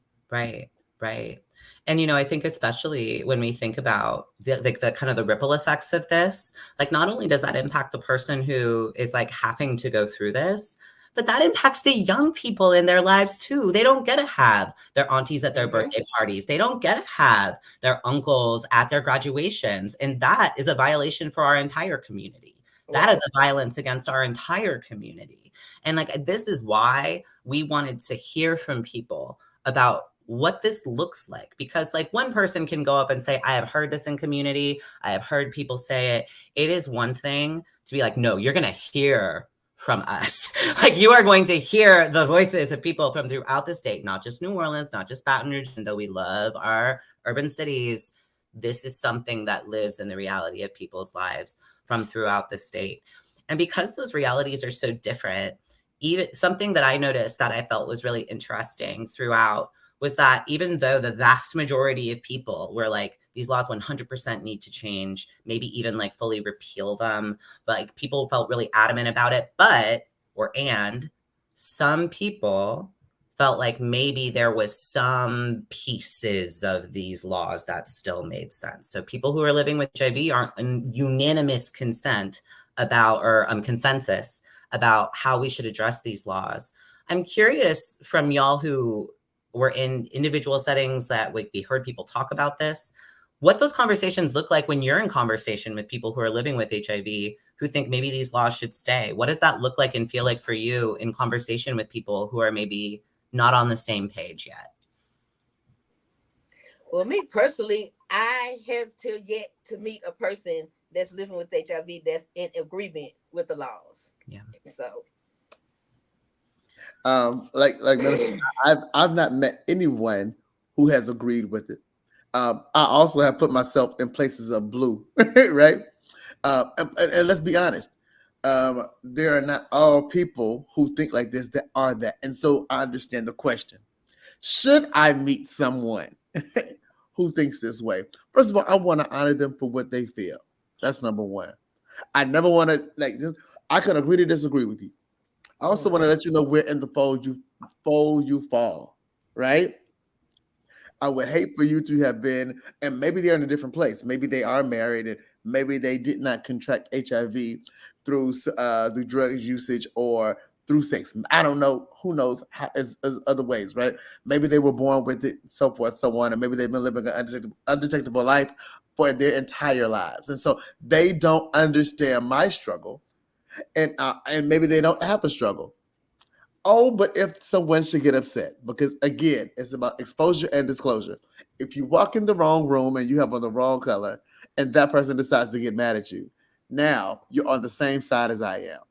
And, you know, I think especially when we think about the kind of the ripple effects of this, like not only does that impact the person who is like having to go through this, but that impacts the young people in their lives too. They don't get to have their aunties at their birthday parties. They don't get to have their uncles at their graduations. And that is a violation for our entire community. That is a violence against our entire community. And like, this is why we wanted to hear from people about what this looks like, because like one person can go up and say, I have heard this in community. I have heard people say it. It is one thing to be like, no, you're going to hear from us. Like you are going to hear the voices of people from throughout the state, not just New Orleans, not just Baton Rouge, and though we love our urban cities, this is something that lives in the reality of people's lives from throughout the state. And because those realities are so different, even something that I noticed that I felt was really interesting throughout was that even though the vast majority of people were like, these laws 100% need to change, maybe even like fully repeal them, but like people felt really adamant about it. And some people felt like maybe there was some pieces of these laws that still made sense. So people who are living with HIV aren't in unanimous consent about, or consensus about how we should address these laws. I'm curious from y'all who were in individual settings that we heard people talk about this, what those conversations look like when you're in conversation with people who are living with HIV who think maybe these laws should stay. What does that look like and feel like for you in conversation with people who are maybe not on the same page yet? Well, me personally, I have yet to meet a person that's living with HIV that's in agreement with the laws. Yeah. So, like I've not met anyone who has agreed with it. I also have put myself in places of blue, right? And let's be honest, there are not all people who think like this that are that. And so I understand the question. Should I meet someone who thinks this way? First of all, I want to honor them for what they feel. That's number one. I never want to I can agree to disagree with you. I also want to let you know where in the fold you fall, right? I would hate for you to have been, and maybe they're in a different place. Maybe they are married, and maybe they did not contract HIV through drug usage or through sex. I don't know. Who knows? As other ways, right? Maybe they were born with it, so forth, so on, and maybe they've been living an undetectable life for their entire lives, and so they don't understand my struggle, and maybe they don't have a struggle. Oh, but if someone should get upset, because again, it's about exposure and disclosure. If you walk in the wrong room and you have on the wrong color, and that person decides to get mad at you, now you're on the same side as I am.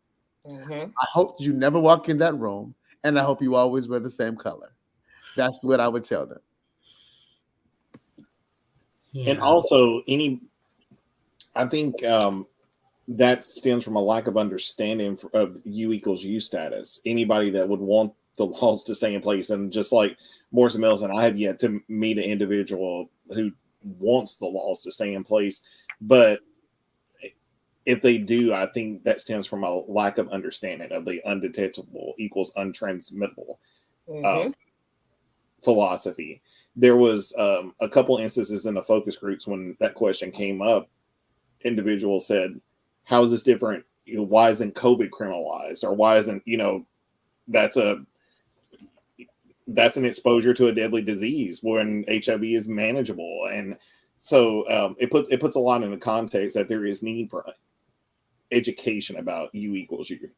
I hope you never walk in that room, and I hope you always wear the same color. That's what I would tell them. Yeah. And also, I think that stems from a lack of understanding of U equals U status. Anybody that would want the laws to stay in place, and just like Morrison Mills, and I have yet to meet an individual who wants the laws to stay in place. But if they do, I think that stems from a lack of understanding of the undetectable equals untransmittable philosophy. There was a couple instances in the focus groups when that question came up. Individuals said, how is this different? Why isn't COVID criminalized? Or why isn't, that's an exposure to a deadly disease when HIV is manageable. And so it puts a lot in the context that there is need for education about U equals U.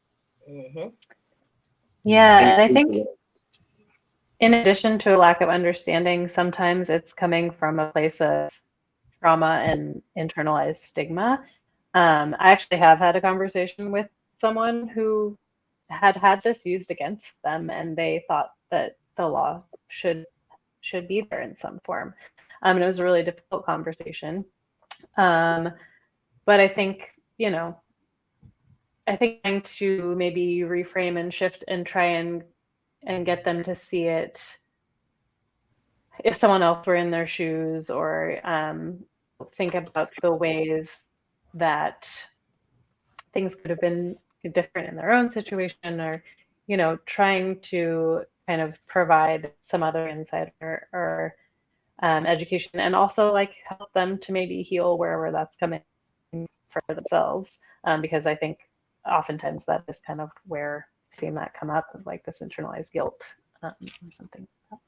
Yeah, and I think in addition to a lack of understanding, sometimes it's coming from a place of trauma and internalized stigma. I actually have had a conversation with someone who had this used against them, and they thought that the law should be there in some form. And it was a really difficult conversation. But I think, trying to maybe reframe and shift and try and get them to see it if someone else were in their shoes, or think about the ways that things could have been different in their own situation, or trying to kind of provide some other insight or education, and also help them to maybe heal wherever that's coming for themselves, because I think oftentimes that is kind of where seeing that come up of this internalized guilt or something like that.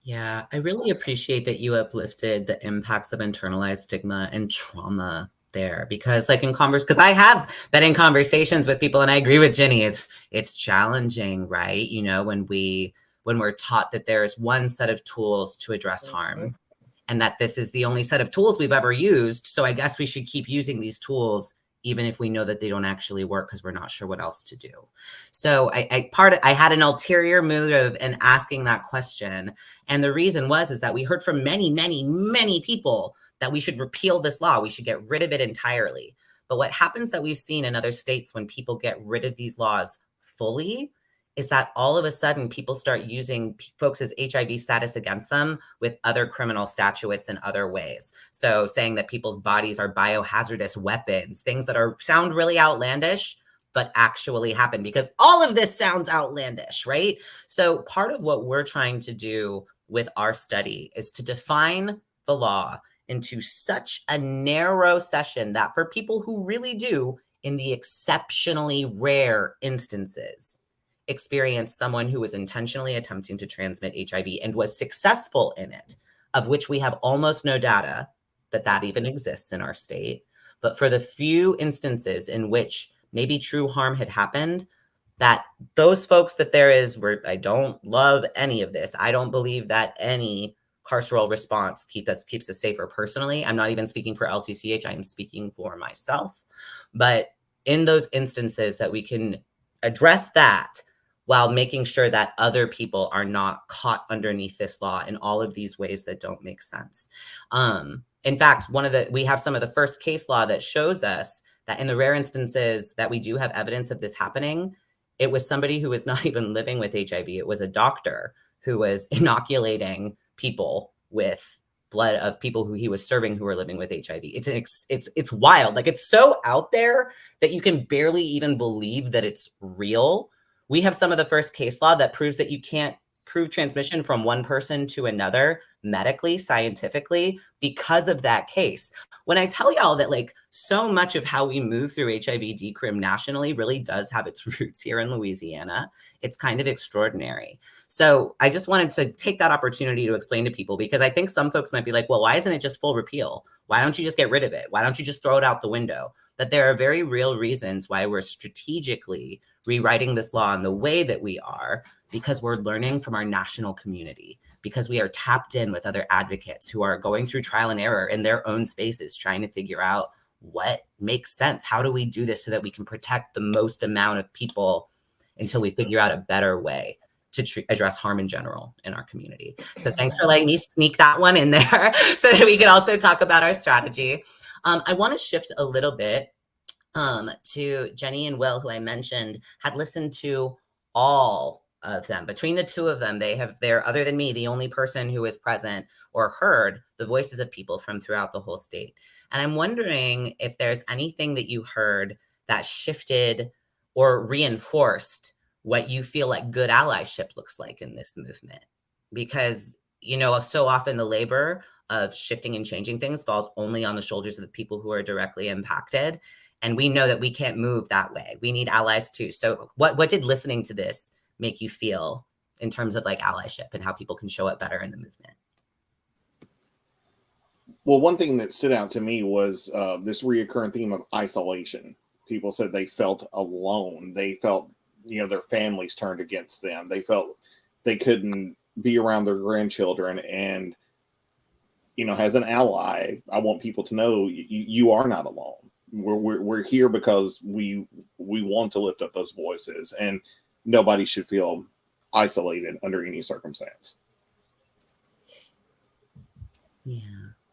Yeah, I really appreciate that you uplifted the impacts of internalized stigma and trauma there, because because I have been in conversations with people, and I agree with Jenny, it's challenging, right? When we're taught that there's one set of tools to address harm, and that this is the only set of tools we've ever used. So I guess we should keep using these tools, even if we know that they don't actually work, because we're not sure what else to do. So I had an ulterior motive in asking that question. And the reason is that we heard from many, many, many people that we should repeal this law. We should get rid of it entirely. But what happens that we've seen in other states when people get rid of these laws fully is that all of a sudden people start using folks' HIV status against them with other criminal statutes in other ways. So saying that people's bodies are biohazardous weapons, things that sound really outlandish, but actually happen, because all of this sounds outlandish, right? So part of what we're trying to do with our study is to define the law into such a narrow session that for people who really do in the exceptionally rare instances, experienced someone who was intentionally attempting to transmit HIV and was successful in it, of which we have almost no data that even exists in our state. But for the few instances in which maybe true harm had happened, that those folks that there is, where I don't love any of this. I don't believe that any carceral response keeps us safer personally. I'm not even speaking for LCCH. I am speaking for myself. But in those instances that we can address that while making sure that other people are not caught underneath this law in all of these ways that don't make sense. In fact, we have some of the first case law that shows us that in the rare instances that we do have evidence of this happening, it was somebody who was not even living with HIV. It was a doctor who was inoculating people with blood of people who he was serving who were living with HIV. It's wild. Like, it's so out there that you can barely even believe that it's real. We have some of the first case law that proves that you can't prove transmission from one person to another medically, scientifically, because of that case. When I tell y'all that, like, so much of how we move through HIV decrim nationally really does have its roots here in Louisiana, it's kind of extraordinary. So I just wanted to take that opportunity to explain to people, because I think some folks might be like, well, why isn't it just full repeal? Why don't you just get rid of it? Why don't you just throw it out the window? But there are very real reasons why we're strategically rewriting this law in the way that we are, because we're learning from our national community, because we are tapped in with other advocates who are going through trial and error in their own spaces, trying to figure out what makes sense. How do we do this so that we can protect the most amount of people until we figure out a better way to address harm in general in our community. So thanks for letting me sneak that one in there so that we can also talk about our strategy. I want to shift a little bit to Jenny and Will, who I mentioned had listened to all of them. Between the two of them, they're, other than me, the only person who is present or heard the voices of people from throughout the whole state. And I'm wondering if there's anything that you heard that shifted or reinforced what you feel like good allyship looks like in this movement. Because, you know, so often the labor of shifting and changing things falls only on the shoulders of the people who are directly impacted. And we know that we can't move that way. We need allies too. So what did listening to this make you feel in terms of like allyship and how people can show up better in the movement? Well, one thing that stood out to me was this reoccurring theme of isolation. People said they felt alone. They felt, you know, their families turned against them. They felt they couldn't be around their grandchildren. And, you know, as an ally, I want people to know you are not alone. We're here because we want to lift up those voices, and nobody should feel isolated under any circumstance. Yeah.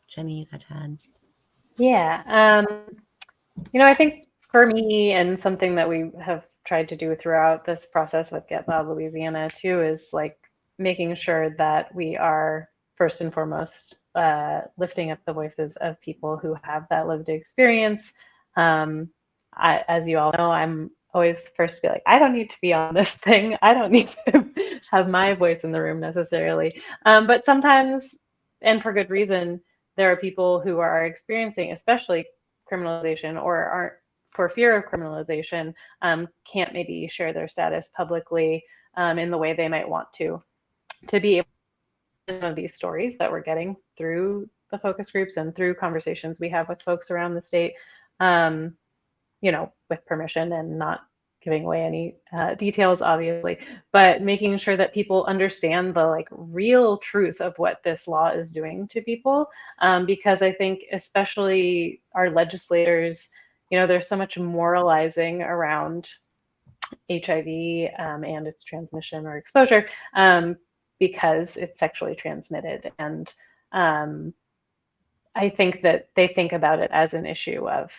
Jenny, you got to add? Yeah. You know, I think for me, and something that we have tried to do throughout this process with Get Loud Louisiana too, is like making sure that we are first and foremost lifting up the voices of people who have that lived experience. As you all know, I'm always the first to be like, I don't need to be on this thing. I don't need to have my voice in the room necessarily. But sometimes, and for good reason, there are people who are experiencing, especially criminalization, or aren't, for fear of criminalization, can't maybe share their status publicly in the way they might want to be able to know these stories that we're getting through the focus groups and through conversations we have with folks around the state, you know, with permission and not giving away any details, obviously, but making sure that people understand the like real truth of what this law is doing to people. Because I think especially our legislators, you know, there's so much moralizing around HIV and its transmission or exposure because it's sexually transmitted. And I think that they think about it as an issue of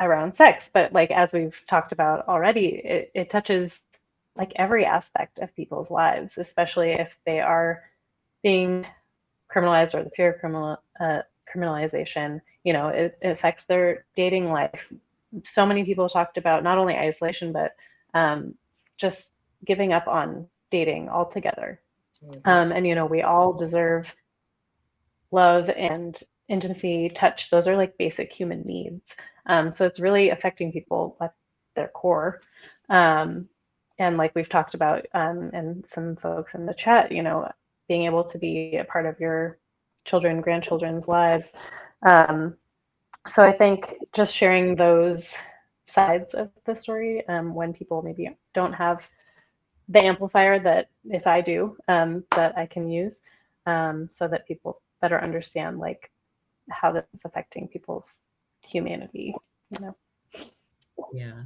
around sex, but like as we've talked about already, it touches like every aspect of people's lives, especially if they are being criminalized or the fear of criminalization. You know, it affects their dating life. So many people talked about not only isolation, but just giving up on dating altogether. And, you know, we all deserve love and intimacy, touch, those are like basic human needs. So it's really affecting people at their core. And like we've talked about, and some folks in the chat, being able to be a part of your children, grandchildren's lives. So I think just sharing those sides of the story, when people maybe don't have the amplifier that if I do, that I can use, so that people better understand like how this is affecting people's humanity, Yeah.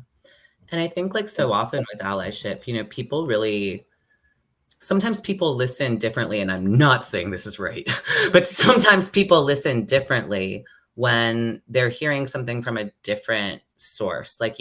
And I think like so often with allyship, people really sometimes people listen differently, and I'm not saying this is right, but sometimes people listen differently when they're hearing something from a different source. Like,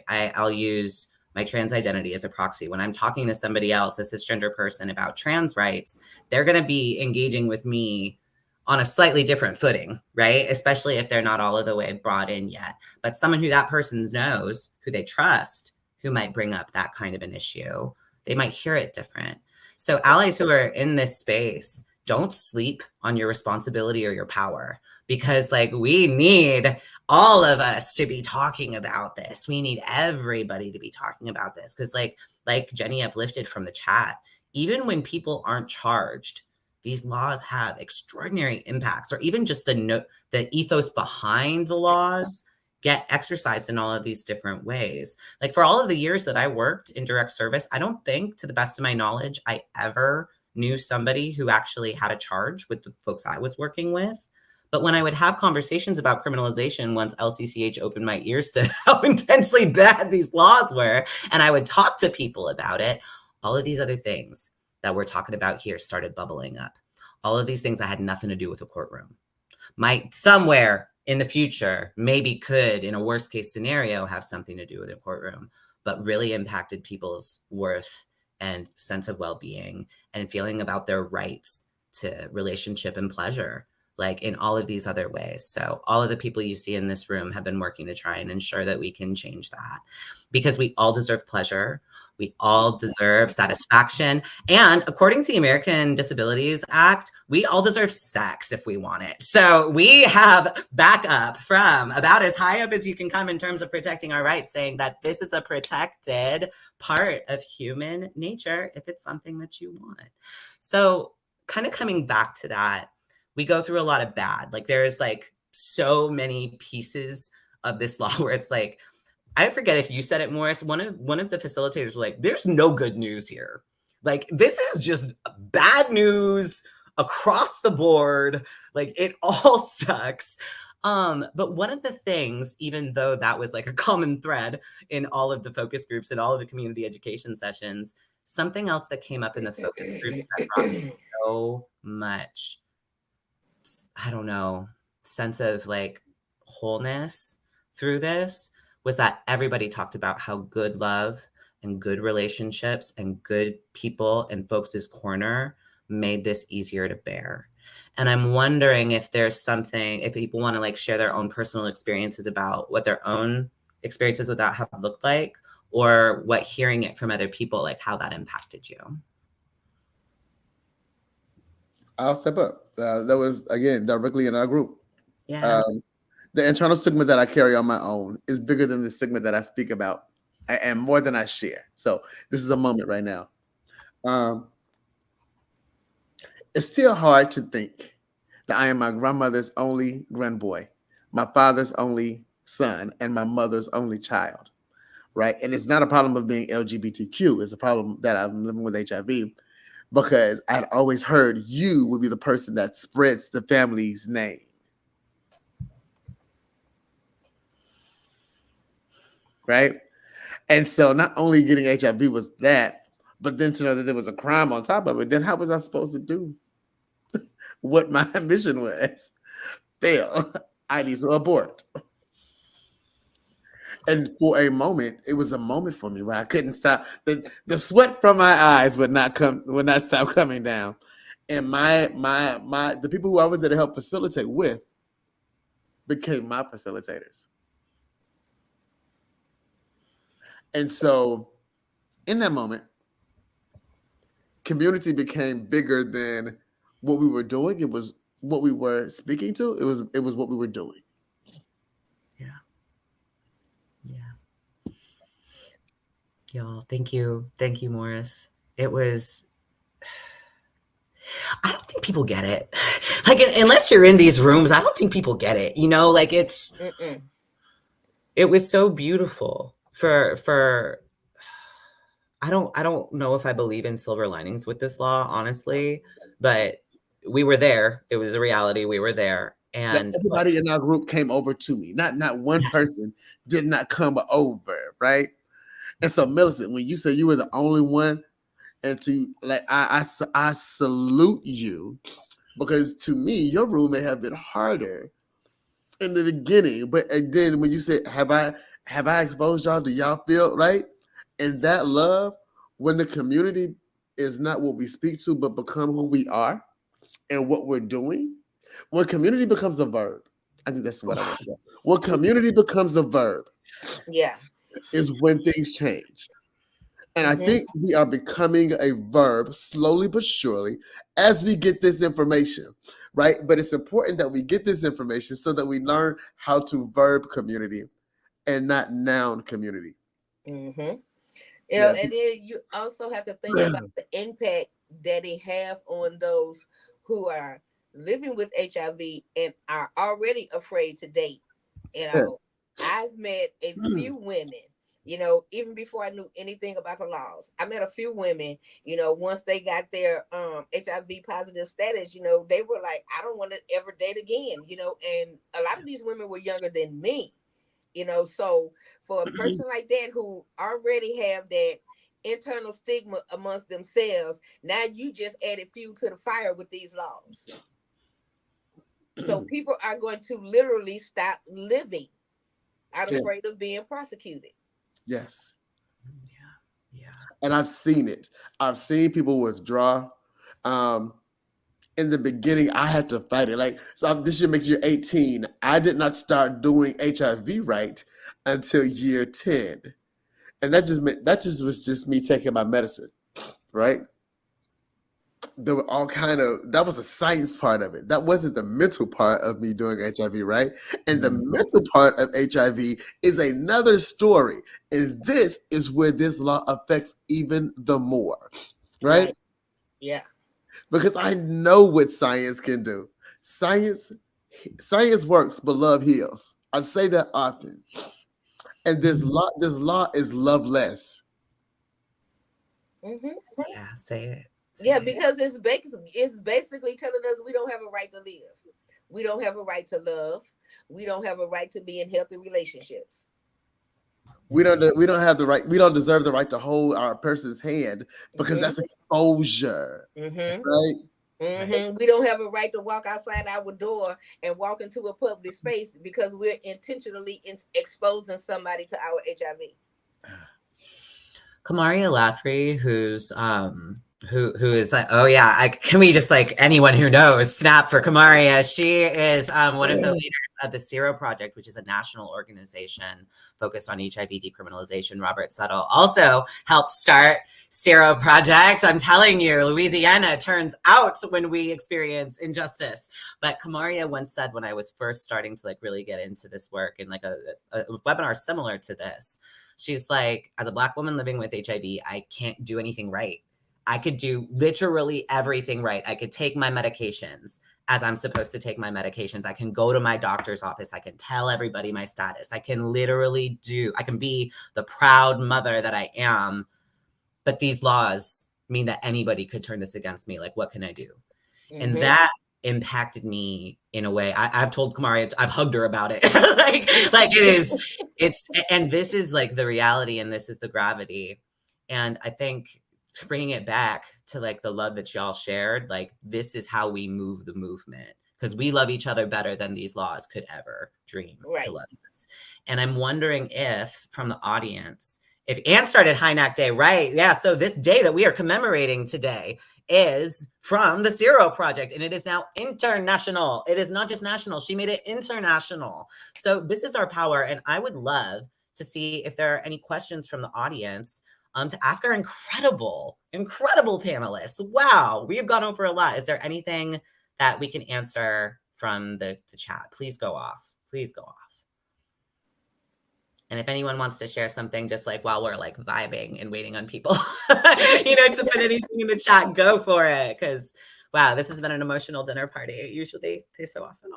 I'll use my trans identity as a proxy. When I'm talking to somebody else, a cisgender person, about trans rights, they're going to be engaging with me on a slightly different footing, right? Especially if they're not all of the way brought in yet. But someone who that person knows, who they trust, who might bring up that kind of an issue, they might hear it different. So allies who are in this space, don't sleep on your responsibility or your power, because like we need all of us to be talking about this. We need everybody to be talking about this, because like Jenny uplifted from the chat, even when people aren't charged, these laws have extraordinary impacts, or even just the ethos behind the laws get exercised in all of these different ways. Like for all of the years that I worked in direct service, I don't think, to the best of my knowledge, I ever knew somebody who actually had a charge with the folks I was working with. But when I would have conversations about criminalization, once LCCH opened my ears to how intensely bad these laws were, and I would talk to people about it, all of these other things that we're talking about here started bubbling up. All of these things that had nothing to do with the courtroom might somewhere in the future, maybe could, in a worst case scenario, have something to do with a courtroom, but really impacted people's worth and sense of well-being and feeling about their rights to relationship and pleasure, like in all of these other ways. So all of the people you see in this room have been working to try and ensure that we can change that, because we all deserve pleasure. We all deserve satisfaction. And according to the American Disabilities Act, we all deserve sex if we want it. So we have backup from about as high up as you can come in terms of protecting our rights, saying that this is a protected part of human nature if it's something that you want. So kind of coming back to that, we go through a lot of bad. Like there's like so many pieces of this law where it's like, I forget if you said it, Morris. One of the facilitators was like, "There's no good news here. Like this is just bad news across the board. Like it all sucks." But one of the things, even though that was like a common thread in all of the focus groups and all of the community education sessions, something else that came up in the focus groups that brought me so much, I don't know, sense of like wholeness through this, was that everybody talked about how good love and good relationships and good people in folks' corner made this easier to bear. And I'm wondering if there's something, if people want to like share their own personal experiences about what their own experiences with that have looked like, or what hearing it from other people, like how that impacted you. I'll step up. That was, again, directly in our group. Yeah. The internal stigma that I carry on my own is bigger than the stigma that I speak about, and more than I share. So this is a moment right now. It's still hard to think that I am my grandmother's only grandboy, my father's only son, and my mother's only child, right? And it's not a problem of being LGBTQ. It's a problem that I'm living with HIV, because I'd always heard you would be the person that spreads the family's name. Right? And so not only getting HIV was that, but then to know that there was a crime on top of it, then how was I supposed to do what my mission was? Fail. I need to abort. And for a moment, it was a moment for me where I couldn't stop. The sweat from my eyes would not stop coming down. And the people who I was there to help facilitate with became my facilitators. And so in that moment, community became bigger than what we were doing. It was what we were speaking to. It was what we were doing. Yeah. Y'all, thank you, Morris. It was. I don't think people get it. Like, unless you're in these rooms, I don't think people get it. Like it's. Mm-mm. It was so beautiful for. I don't know if I believe in silver linings with this law, honestly, but we were there. It was a reality. We were there. Like And everybody in our group came over to me. Not one yes. person did not come over, right? And so, Millicent, when you said you were the only one, and to like, I salute you, because to me, your room may have been harder in the beginning, but and then when you said, "Have I exposed y'all? Do y'all feel right?" And that love, when the community is not what we speak to, but become who we are and what we're doing. When community becomes a verb, I think that's what I want to say. When community becomes a verb, Yeah. is when things change. And I Mhm. think we are becoming a verb slowly but surely as we get this information, right? But it's important that we get this information so that we learn how to verb community and not noun community. Mhm. Yeah. And then you also have to think about the impact that it have on those who are living with HIV and are already afraid to date. I've met a few women, even before I knew anything about the laws. I met a few women, once they got their HIV positive status, they were like, I don't want to ever date again, and a lot of these women were younger than me. So for a person like that who already have that internal stigma amongst themselves, now you just added fuel to the fire with these laws. So people are going to literally stop living out Yes. afraid of being prosecuted. Yes. Yeah. And I've seen it. I've seen people withdraw. In the beginning, I had to fight it. Like, so this year makes you 18. I did not start doing HIV right until year 10. And that just was just me taking my medicine, right? There were all kind of, that was a science part of it. That wasn't the mental part of me doing HIV, right? And the mental part of HIV is another story. And this is where this law affects even the more, right? Yeah. Because I know what science can do. Science works, but love heals. I say that often. And this law is loveless. Mm-hmm. Yeah, say it. Yeah, because it's basically telling us we don't have a right to live. We don't have a right to love. We don't have a right to be in healthy relationships. We don't have the right. We don't deserve the right to hold our person's hand because that's exposure, right? We don't have a right to walk outside our door and walk into a public space because we're intentionally exposing somebody to our HIV. Kamaria Laffrey, who's who is like, oh yeah, can we just like anyone who knows snap for Kamaria? She is one of the leaders of the Zero Project, which is a national organization focused on HIV decriminalization. Robert Settle also helped start Zero Project. I'm telling you, Louisiana turns out when we experience injustice. But Kamaria once said, when I was first starting to like really get into this work and like a webinar similar to this, she's like, as a Black woman living with HIV, I can't do anything right. I could do literally everything right. I could take my medications as I'm supposed to take my medications. I can go to my doctor's office. I can tell everybody my status. I can be the proud mother that I am. But these laws mean that anybody could turn this against me. Like, what can I do? And that impacted me in a way. I've told Kamaria, I've hugged her about it. like and this is like the reality and this is the gravity. And I think to bringing it back to like the love that y'all shared, like this is how we move the movement because we love each other better than these laws could ever dream to love us. And I'm wondering if from the audience, if Anne started High Neck Day, right? Yeah. So this day that we are commemorating today is from the Zero Project, and it is now international. It is not just national. She made it international. So this is our power, and I would love to see if there are any questions from the audience to ask our incredible panelists. Wow, we have gone over a lot. Is there anything that we can answer from the chat. Please go off. Please go off. And if anyone wants to share something, just like while we're like vibing and waiting on people, to put anything in the chat, go for it. Because wow, this has been an emotional dinner party. Usually they so often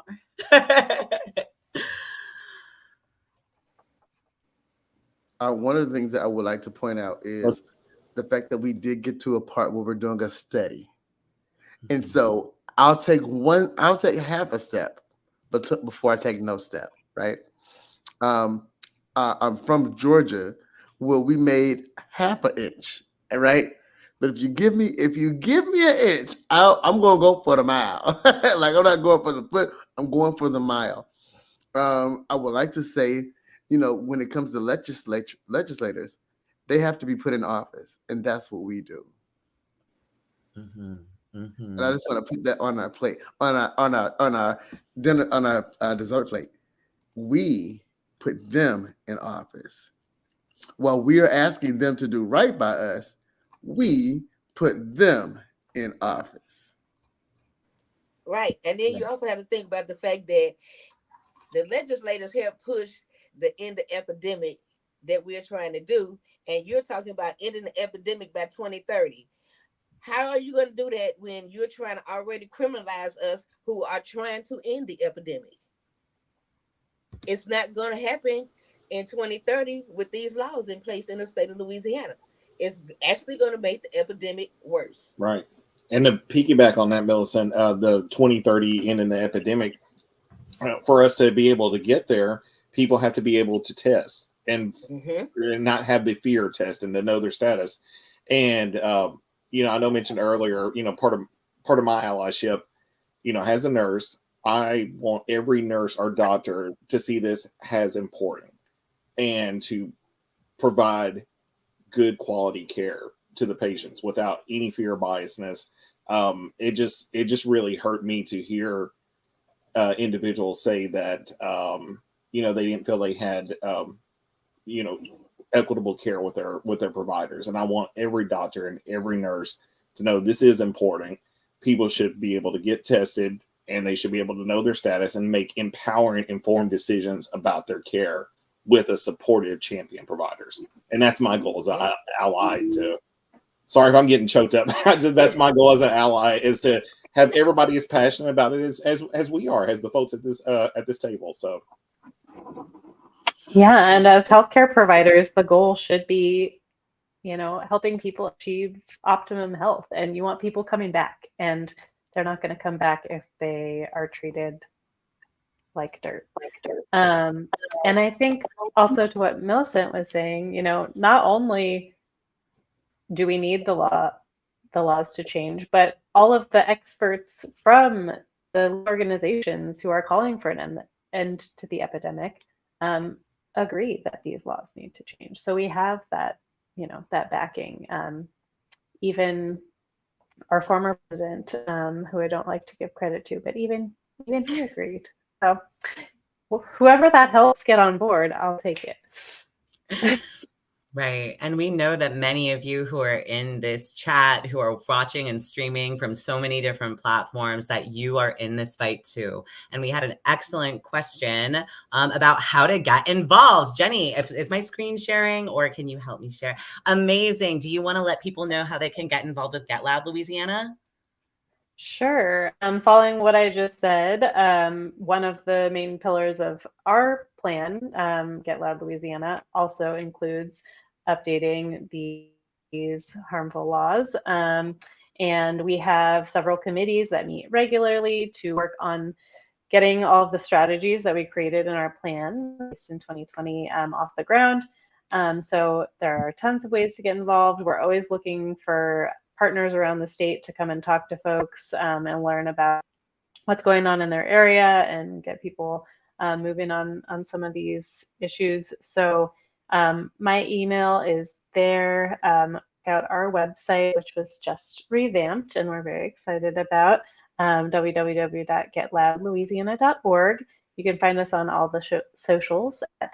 are. One of the things that I would like to point out is the fact that we did get to a part where we're doing a study. And so I'll take half a step, but before I take no step, right? I'm from Georgia, where we made half an inch, right? But if you give me an inch, I'm gonna go for the mile. Like I'm not going for the foot, I'm going for the mile. I would like to say, when it comes to legislators, they have to be put in office, and that's what we do. Mm-hmm. Mm-hmm. And I just want to put that on our plate, on our dinner, on our dessert plate. We put them in office. While we are asking them to do right by us, we put them in office. Right. And then you also have to think about the fact that the legislators help push the end of epidemic that we're trying to do. And you're talking about ending the epidemic by 2030. How are you going to do that when you're trying to already criminalize us who are trying to end the epidemic? It's not going to happen in 2030 with these laws in place in the state of Louisiana. It's actually going to make the epidemic worse. Right. And to piggyback on that, Millicent, the 2030 ending the epidemic, for us to be able to get there, people have to be able to test and not have the fear of test and to know their status. And, I know mentioned earlier, part of my allyship, as a nurse, I want every nurse or doctor to see this as important and to provide good quality care to the patients without any fear of biasness. It just really hurt me to hear individuals say that they didn't feel they had equitable care with their providers. And I want every doctor and every nurse to know this is important. People should be able to get tested, and they should be able to know their status and make empowering, informed decisions about their care with a supportive champion providers. And that's my goal as an ally to, sorry if I'm getting choked up. That's my goal as an ally, is to have everybody as passionate about it as we are, as the folks at this table. So. Yeah. And as healthcare providers, the goal should be, helping people achieve optimum health, and you want people coming back, and they're not going to come back if they are treated like dirt. And I think also to what Millicent was saying, not only do we need the laws to change, but all of the experts from the organizations who are calling for an end to the epidemic agree that these laws need to change. So we have that, that backing. Even our former president, who I don't like to give credit to, but even he agreed. So whoever that helps get on board, I'll take it. Right. And we know that many of you who are in this chat, who are watching and streaming from so many different platforms, that you are in this fight too. And we had an excellent question about how to get involved. Jenny, is my screen sharing, or can you help me share? Amazing. Do you want to let people know how they can get involved with Get Loud Louisiana? Sure. Following what I just said, one of the main pillars of our plan, Get Loud Louisiana, also includes updating these harmful laws. And we have several committees that meet regularly to work on getting all of the strategies that we created in our plan in 2020 off the ground. So there are tons of ways to get involved. We're always looking for partners around the state to come and talk to folks and learn about what's going on in their area and get people moving on some of these issues. So my email is there. Out our website, which was just revamped and we're very excited about, www.getloudlouisiana.org. You can find us on all the socials at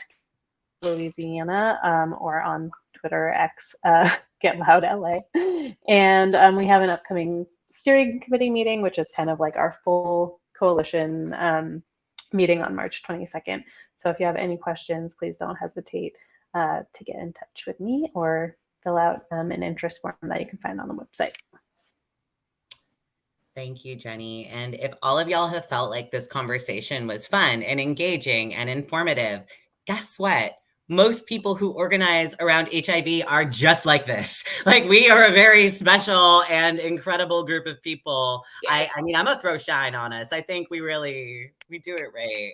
Louisiana or on Twitter X, Get Loud LA. And we have an upcoming steering committee meeting, which is kind of like our full coalition meeting on March 22nd. So if you have any questions, please don't hesitate to get in touch with me or fill out an interest form that you can find on the website. Thank you, Jenny. And if all of y'all have felt like this conversation was fun and engaging and informative, guess what? Most people who organize around HIV are just like this. Like, we are a very special and incredible group of people. Yes. I mean, I'm gonna throw shine on us. I think we do it right.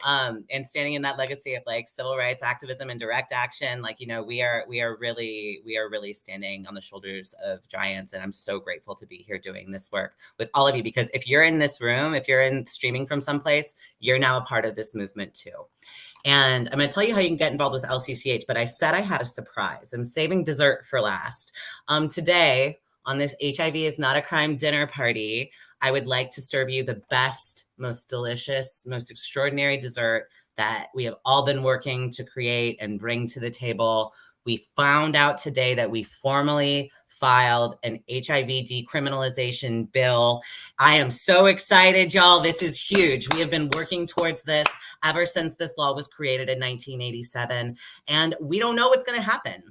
And standing in that legacy of like civil rights activism and direct action, like, you know, we are really standing on the shoulders of giants. And I'm so grateful to be here doing this work with all of you, because if you're in this room, if you're in streaming from someplace, you're now a part of this movement too. And I'm going to tell you how you can get involved with LCCH, but I said I had a surprise. I'm saving dessert for last. Today, on this HIV is Not a Crime dinner party, I would like to serve you the best, most delicious, most extraordinary dessert that we have all been working to create and bring to the table. We found out today that we formally filed an HIV decriminalization bill. I am so excited, y'all. This is huge. We have been working towards this ever since this law was created in 1987, and we don't know what's going to happen.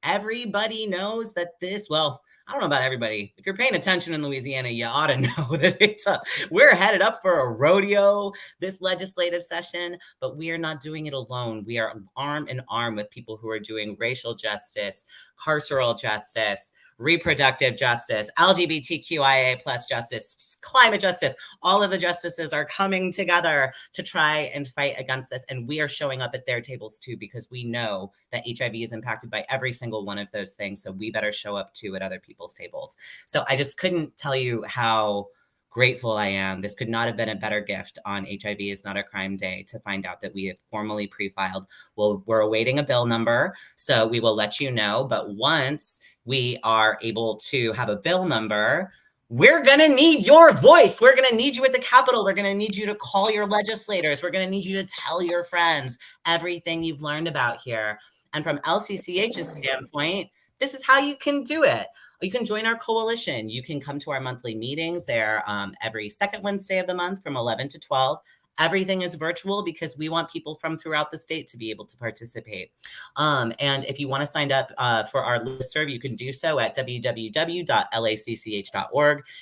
Everybody knows that well, I don't know about everybody. If you're paying attention in Louisiana, you ought to know that we're headed up for a rodeo this legislative session, but we are not doing it alone. We are arm in arm with people who are doing racial justice, carceral justice, reproductive justice, LGBTQIA plus justice, climate justice. All of the justices are coming together to try and fight against this. And we are showing up at their tables too, because we know that HIV is impacted by every single one of those things. So we better show up too at other people's tables. So I just couldn't tell you how grateful I am. This could not have been a better gift on HIV is Not a Crime Day to find out that we have formally pre-filed. Well, we're awaiting a bill number, so we will let you know. But once we are able to have a bill number, we're going to need your voice. We're going to need you at the Capitol. We're going to need you to call your legislators. We're going to need you to tell your friends everything you've learned about here. And from LCCH's standpoint, this is how you can do it. You can join our coalition. You can come to our monthly meetings. They're every second Wednesday of the month from 11 to 12. Everything is virtual because we want people from throughout the state to be able to participate. And if you want to sign up for our listserv, you can do so at www.lacch.org.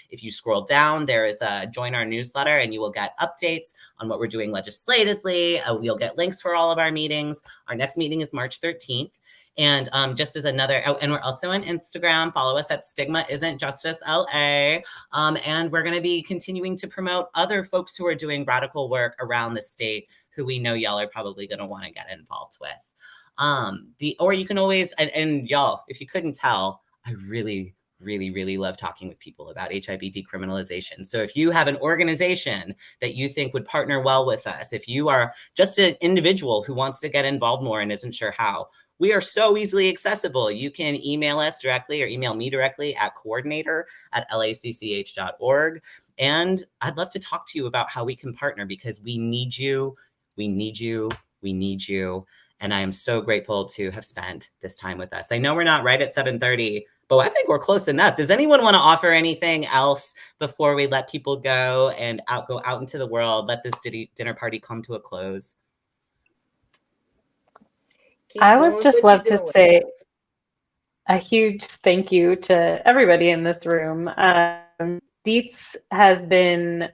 If you scroll down, there is a join our newsletter, and you will get updates on what we're doing legislatively. We'll get links for all of our meetings. Our next meeting is March 13th. And just as another, and we're also on Instagram. Follow us at Stigma Isn't Justice LA. And we're going to be continuing to promote other folks who are doing radical work around the state who we know y'all are probably going to want to get involved with. Or you can always, and y'all, if you couldn't tell, I really love talking with people about HIV decriminalization. So if you have an organization that you think would partner well with us, if you are just an individual who wants to get involved more and isn't sure how, we are so easily accessible. You can email us directly or email me directly at coordinator@lacch.org. And I'd love to talk to you about how we can partner, because we need you. We need you. We need you. And I am so grateful to have spent this time with us. I know we're not right at 7:30, but I think we're close enough. Does anyone want to offer anything else before we let people go and go out into the world, let this dinner party come to a close? I would just love to say a huge thank you to everybody in this room. Dietz has been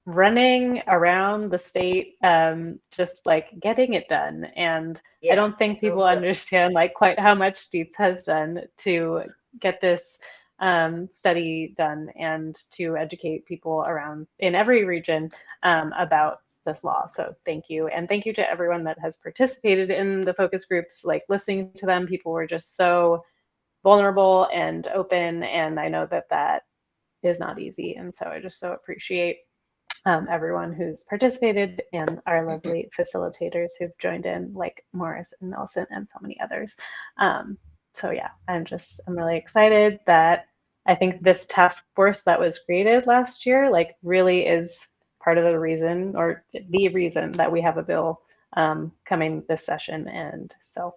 running around the state, just like getting it done. And I don't think people understand like quite how much Dietz has done to get this study done and to educate people around in every region about this law. So thank you. And thank you to everyone that has participated in the focus groups. Like, listening to them, people were just so vulnerable and open. And I know that that is not easy. And so I just so appreciate everyone who's participated and our lovely facilitators who've joined in, like Morris and Nelson and so many others. So yeah, I'm really excited that I think this task force that was created last year, like, really is part of the reason, or the reason, that we have a bill coming this session. And so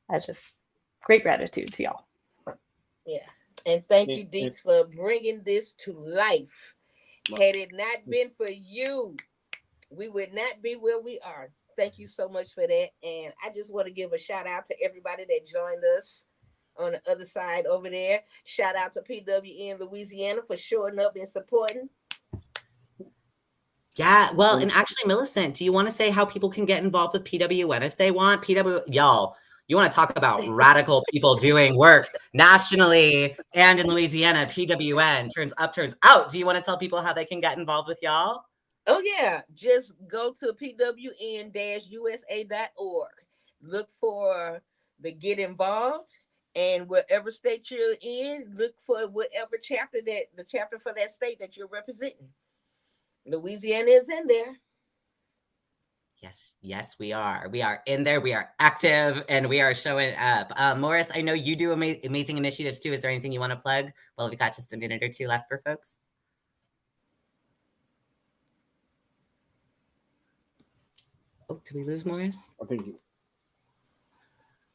I just, great gratitude to y'all. Yeah. And thank you, Deeks, for bringing this to life. Had it not been for you, we would not be where we are. Thank you so much for that. And I just want to give a shout out to everybody that joined us on the other side over there. Shout out to PWN Louisiana for showing up and supporting. Yeah, well, and actually, Millicent, do you want to say how people can get involved with PWN if they want? Y'all, you want to talk about radical people doing work nationally and in Louisiana, PWN, turns up, turns out. Do you want to tell people how they can get involved with y'all? Oh, yeah. Just go to pwn-usa.org. Look for the Get Involved. And whatever state you're in, look for whatever chapter the chapter for that state that you're representing. Louisiana is in there. Yes, we are. We are in there. We are active, and we are showing up. Morris, I know you do amazing initiatives too. Is there anything you want to plug? Well, we've got just a minute or two left for folks. Oh, did we lose Morris? I think.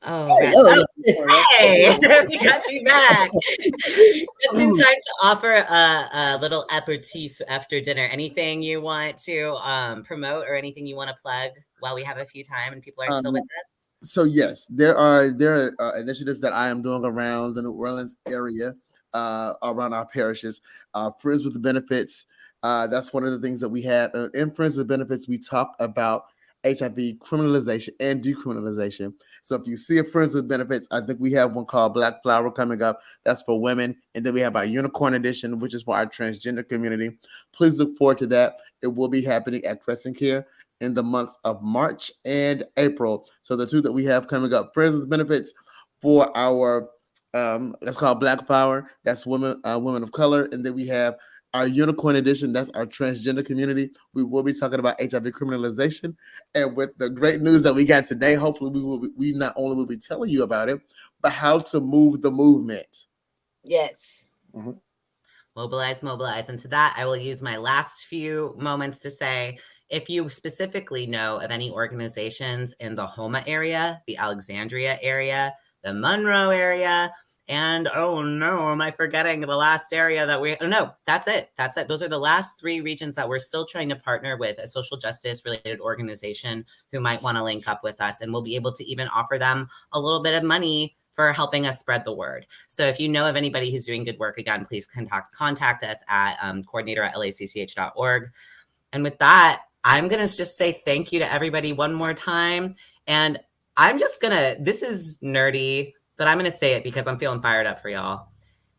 Oh, hey, we got you back. Just in time to offer a little aperitif after dinner. Anything you want to promote or anything you want to plug while we have a few time and people are still with us? So yes, there are initiatives that I am doing around the New Orleans area, around our parishes. Friends with the Benefits. That's one of the things that we have. In Friends with Benefits, we talk about HIV criminalization and decriminalization. So if you see a Friends with Benefits, I think we have one called Black Flower coming up. That's for women. And then we have our Unicorn Edition, which is for our transgender community. Please look forward to that. It will be happening at Crescent Care in the months of March and April. So the two that we have coming up, Friends with Benefits for our, that's called Black Flower. That's women of color. And then we have our Unicorn Edition, that's our transgender community. We will be talking about HIV criminalization. And with the great news that we got today, hopefully we not only will be telling you about it, but how to move the movement. Yes. Mm-hmm. Mobilize. And to that, I will use my last few moments to say, if you specifically know of any organizations in the Homa area, the Alexandria area, the Monroe area, and oh no, am I forgetting the last area that no, that's it. Those are the last three regions that we're still trying to partner with a social justice related organization who might want to link up with us. And we'll be able to even offer them a little bit of money for helping us spread the word. So if you know of anybody who's doing good work, again, please contact us at coordinator@lacch.org. And with that, I'm going to just say thank you to everybody one more time. And I'm just this is nerdy, but I'm going to say it because I'm feeling fired up for y'all.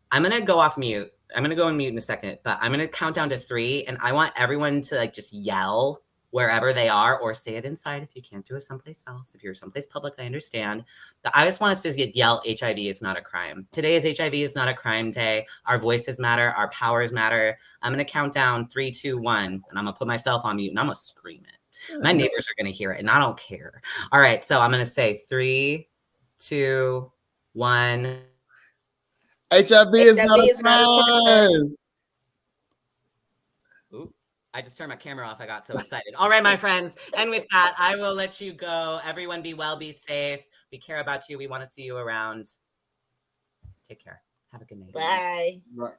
I'm going to go off mute. I'm going to go on mute in a second, but I'm going to count down to 3. And I want everyone to just yell wherever they are, or say it inside if you can't do it someplace else. If you're someplace public, I understand. But I just want us to yell, HIV is not a crime. Today is HIV is not a crime day. Our voices matter. Our powers matter. I'm going to count down 3, 2, 1, and I'm going to put myself on mute and I'm going to scream it. My neighbors are going to hear it and I don't care. All right. So I'm going to say 3, 2, 1. HIV is not a crime. Ooh, I just turned my camera off. I got so excited. All right, my friends. And with that, I will let you go. Everyone be well, be safe. We care about you. We want to see you around. Take care. Have a good night. Bye. Right.